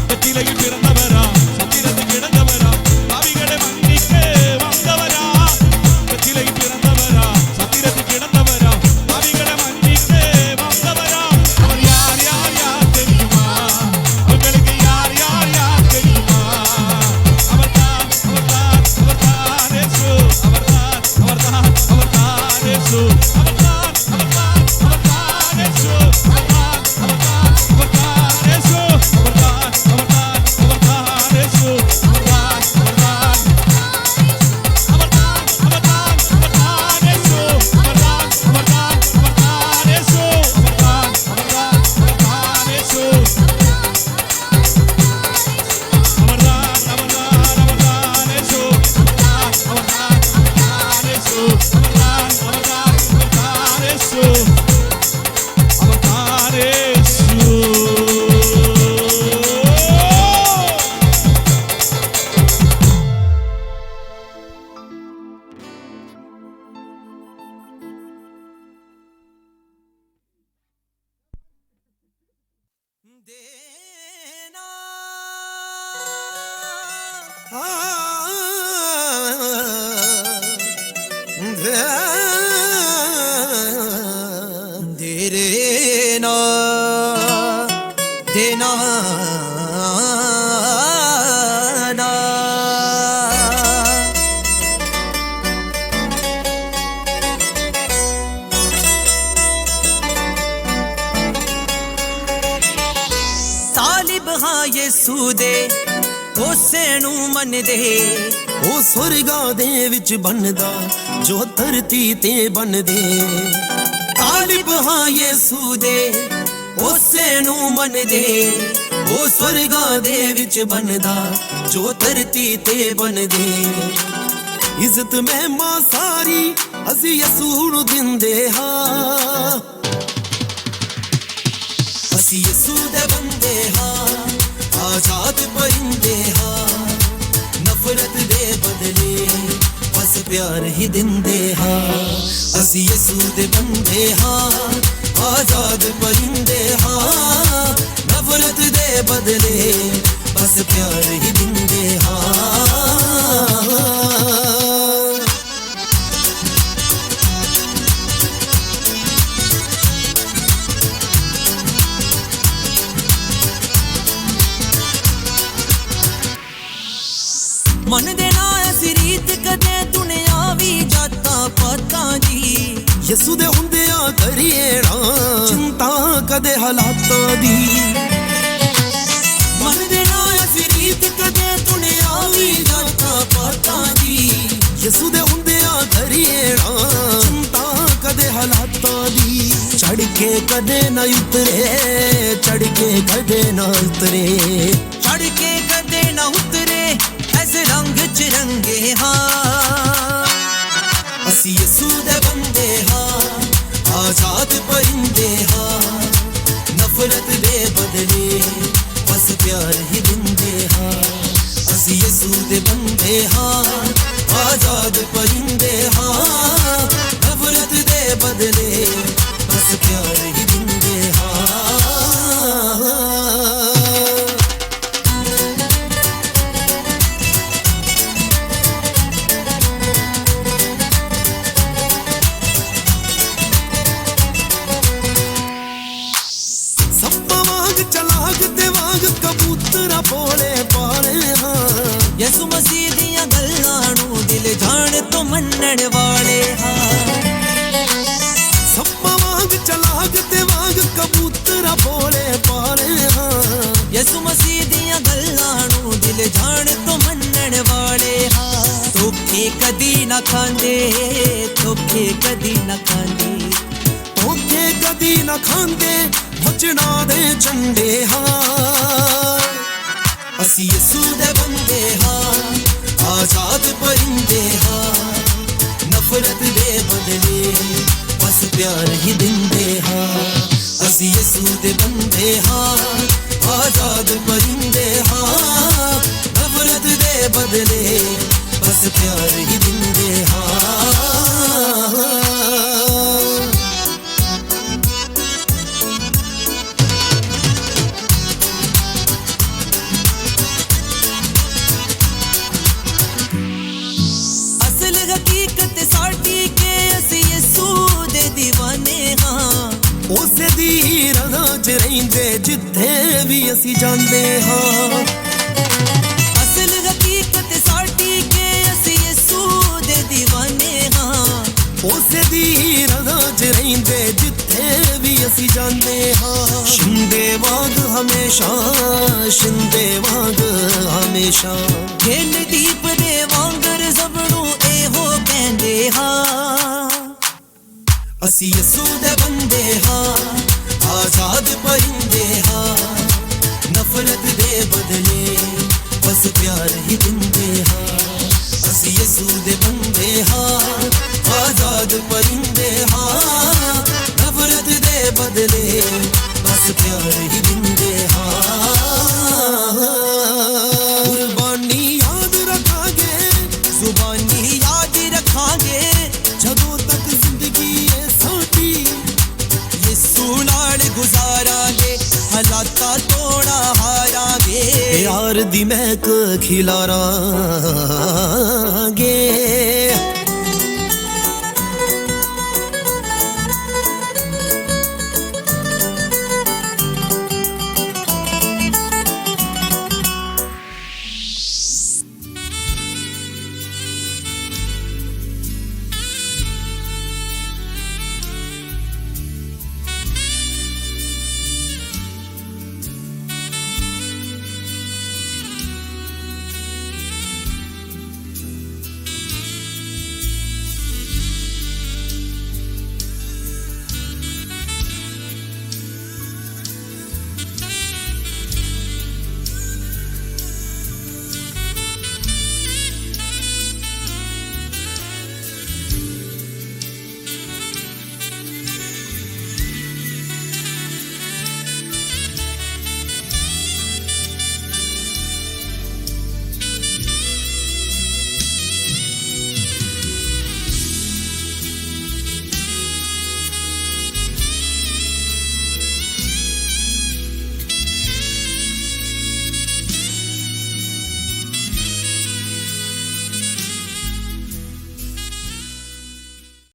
வெற்றிலையில் பிறந்தவரா சத்திரத்தில் கிடந்தவரா பாவிகளை மன்னிக்க வந்தவரா வெற்றிலையில் பிறந்தவரா சத்திரத்தில் கிடந்தவரா பாவிகளை மன்னிக்க வந்தவரா அவர் யார் யார் யார் தெரியுமா உங்களுக்கு யார் யார் யார் தெரியுமா அவர்தான் அவர்தான் அவர்தான் இயேசு அவர்தான் அவர்தான் அவர்தான் இயேசு அவர்தான் அவர்தான் அவர்தான் இயேசு அவர்தான் அவர்தான் அவர்தான் இயேசு அவர்தான் அவர்தான் அவர்தான் இயேசு அவர்தான் அவர்தான் அவர்தான் அவர்தான் அவர்தான் இயேசு அவர்தான் அவர்தான் அவர்தான் இயேசு அவர்தான் அவர்தான் அவர்தான் இயேசு அவர்தான் அவர்தான் அவர்தான் இயேசு அவர்தான் அவர்தான் அவர்தான் இயேசு அவர்தான் அவர்தான் அவர்தான் இயேசு அவர்தான் இயேசு देना देना ना तालिब हाँ ये सूदे ਉਸੇ ਨੂੰ ਮੰਨਦੇ ਉਹ ਸੁਰਗਾਂ ਦੇ ਵਿੱਚ ਬਣਦਾ ਜੋ ਧਰਤੀ ਤੇ ਬਣਦੇ ਤਾਲਿਬ ਹਾਂ ਯਿਸੂ ਦੇ ਉਸੇ ਨੂੰ ਮੰਨਦੇ ਉਹ ਸੁਰਗਾਂ ਦੇ ਵਿੱਚ ਬਣਦਾ ਜੋ ਧਰਤੀ ਤੇ ਬਣਦੇ ਇੱਜ਼ਤ ਮਹਿਮਾ ਸਾਰੀ ਅਸੀਂ ਯਿਸੂ ਨੂੰ ਦਿੰਦੇ ਹਾਂ ਅਸੀਂ ਯਿਸੂ ਦੇ ਬੰਦੇ ਹਾਂ आजाद परिंदे हाँ नफरत दे बदले बस प्यार ही दिंदे हाँ असी यसू दे बंदे हाँ आजाद परिंदे हाँ नफरत दे बदले बस प्यार ही दिंदे हाँ मन देना ऐसी रीत कदे दुनिया भी जाता पाता जी यसू दे हुंदिया करिए ना चिंता कदे हालाता दी मन देना ऐसी रीत कदे दुनिया भी जाता पाता जी यसू दे हुंदिया करिए ना चिंता कदे हालाता दी चढ़ के कदे ना उतरे चढ़ के कदे ना उतरे चढ़ के कदे ना उतरे ऐसे रंग चिरंगे हाँ असी यसू दे बंदे हाँ आजाद परिंदे हाँ नफरत दे बदले बस प्यार ही दिंदे हाँ ਅਸੀਂ ਯਿਸੂ ਦੇ ਬੰਦੇ ਹਾਂ ਆਜ਼ਾਦ ਪਰਿੰਦੇ ਹਾਂ ਨਫ਼ਰਤ ਦੇ ਬਦਲੇ ਬਸ ਪਿਆਰ ਹੀ ਦਿੰਦੇ ਹਾਂ ਯਿਸੂ ਮਸੀਹ ਦੀਆਂ ਗੱਲਾਂ ਨੂੰ ਦਿਲ ਜਾਣ ਤੋਂ ਮੰਨਣ ਵਾਲੇ ਹਾਂ ਸੱਪਾਂ ਵਾਂਗ ਚਲਾਕ ਤੇ ਵਾਂਗ ਕਬੂਤਰਾਂ ਭੋਲੇ ਭਾਲੇ ਹਾਂ ਯਿਸੂ ਮਸੀਹ ਦੀਆਂ ਗੱਲਾਂ ਨੂੰ ਦਿਲ ਜਾਣ ਤੋਂ ਮੰਨਣ ਵਾਲੇ ਹਾਂ ਧੋਖੇ ਕਦੀ ਨਾ ਖਾਂਦੇ ਧੋਖੇ ਕਦੀ ਨਾ ਖਾਂਦੇ ਧੋਖੇ ਕਦੀ ਨਾ ਖਾਂਦੇ ਵਚਨਾਂ ਦੇ ਝੰਡੇ ਹਾਂ ਅਸੀਂ ਯਿਸੂ ਦੇ ਬੰਦੇ ਹਾਂ ਆਜ਼ਾਦ ਪਰਿੰਦੇ ਹਾਂ ਨਫ਼ਰਤ ਦੇ ਬਦਲੇ ਬਸ ਪਿਆਰ ਹੀ ਦਿੰਦੇ ਹਾਂ ਅਸੀਂ ਯਿਸੂ ਦੇ ਬੰਦੇ ਹਾਂ ਆਜ਼ਾਦ ਪਰਿੰਦੇ ਹਾਂ ਨਫ਼ਰਤ ਦੇ ਬਦਲੇ ਬਸ ਪਿਆਰ ਹੀ ਦਿੰਦੇ ਹਾਂ ਉਸੇ ਦੀ ਰਜ਼ਾ 'ਚ ਰਹਿੰਦੇ ਜਿੱਥੇ ਵੀ ਅਸੀਂ ਜਾਂਦੇ ਹਾਂ ਅਸਲ ਹਕੀਕਤ ਸਾਡੀ ਕਿ ਅਸੀਂ ਯਿਸੂ ਦੇ دیਵਾਨੇ ਹਾਂ ਉਸੇ ਦੀ ਰਜ਼ਾ 'ਚ ਰਹਿੰਦੇ ਜਿੱਥੇ ਵੀ ਅਸੀਂ ਜਾਂਦੇ ਹਾਂ ਸ਼ਿੰਦੇ ਵਾਂਗ ਹਮੇਸ਼ਾ ਸ਼ਿੰਦੇ ਵਾਂਗ ਹਮੇਸ਼ਾ ਜੇਲ ਦੀਪ ਦੇ ਵਾਂਗਰ ਸਭ ਨੂੰ ਇਹੋ ਕਹਿੰਦੇ ਹਾਂ ਅਸੀਂ ਯਿਸੂ ਦੇ ਬੰਦੇ ਹਾਂ ਆਜ਼ਾਦ ਪਰਿੰਦੇ ਹਾਂ ਨਫ਼ਰਤ ਦੇ ਬਦਲੇ ਬਸ ਪਿਆਰ ਹੀ ਦਿੰਦੇ ਹਾਂ ਅਸੀਂ ਯਿਸੂ ਦੇ ਬੰਦੇ ਹਾਂ ਆਜ਼ਾਦ ਪਰਿੰਦੇ ਹਾਂ ਨਫ਼ਰਤ ਦੇ ਬਦਲੇ ਬਸ ਪਿਆਰ ਹੀ ਦਿੰਦੇ ਹਾਂ ਕੁਰਬਾਨੀ ਯਾਦ ਰੱਖਾਂਗੇ ਜ਼ੁਬਾਨੀ ਯਾਦ ਰੱਖਾਂਗੇ ਜਦੋਂ ਤੱਕ ਜ਼ਿੰਦਗੀ ਨਾਲ ਗੁਜ਼ਾਰਾਂਗੇ ਹਾਲਾਤਾਂ ਤੋੜਾ ਹਾਰਾਂਗੇ ਪਿਆਰ ਦੀ ਮਹਿਕ ਖਿਲਾਰਾਂਗੇ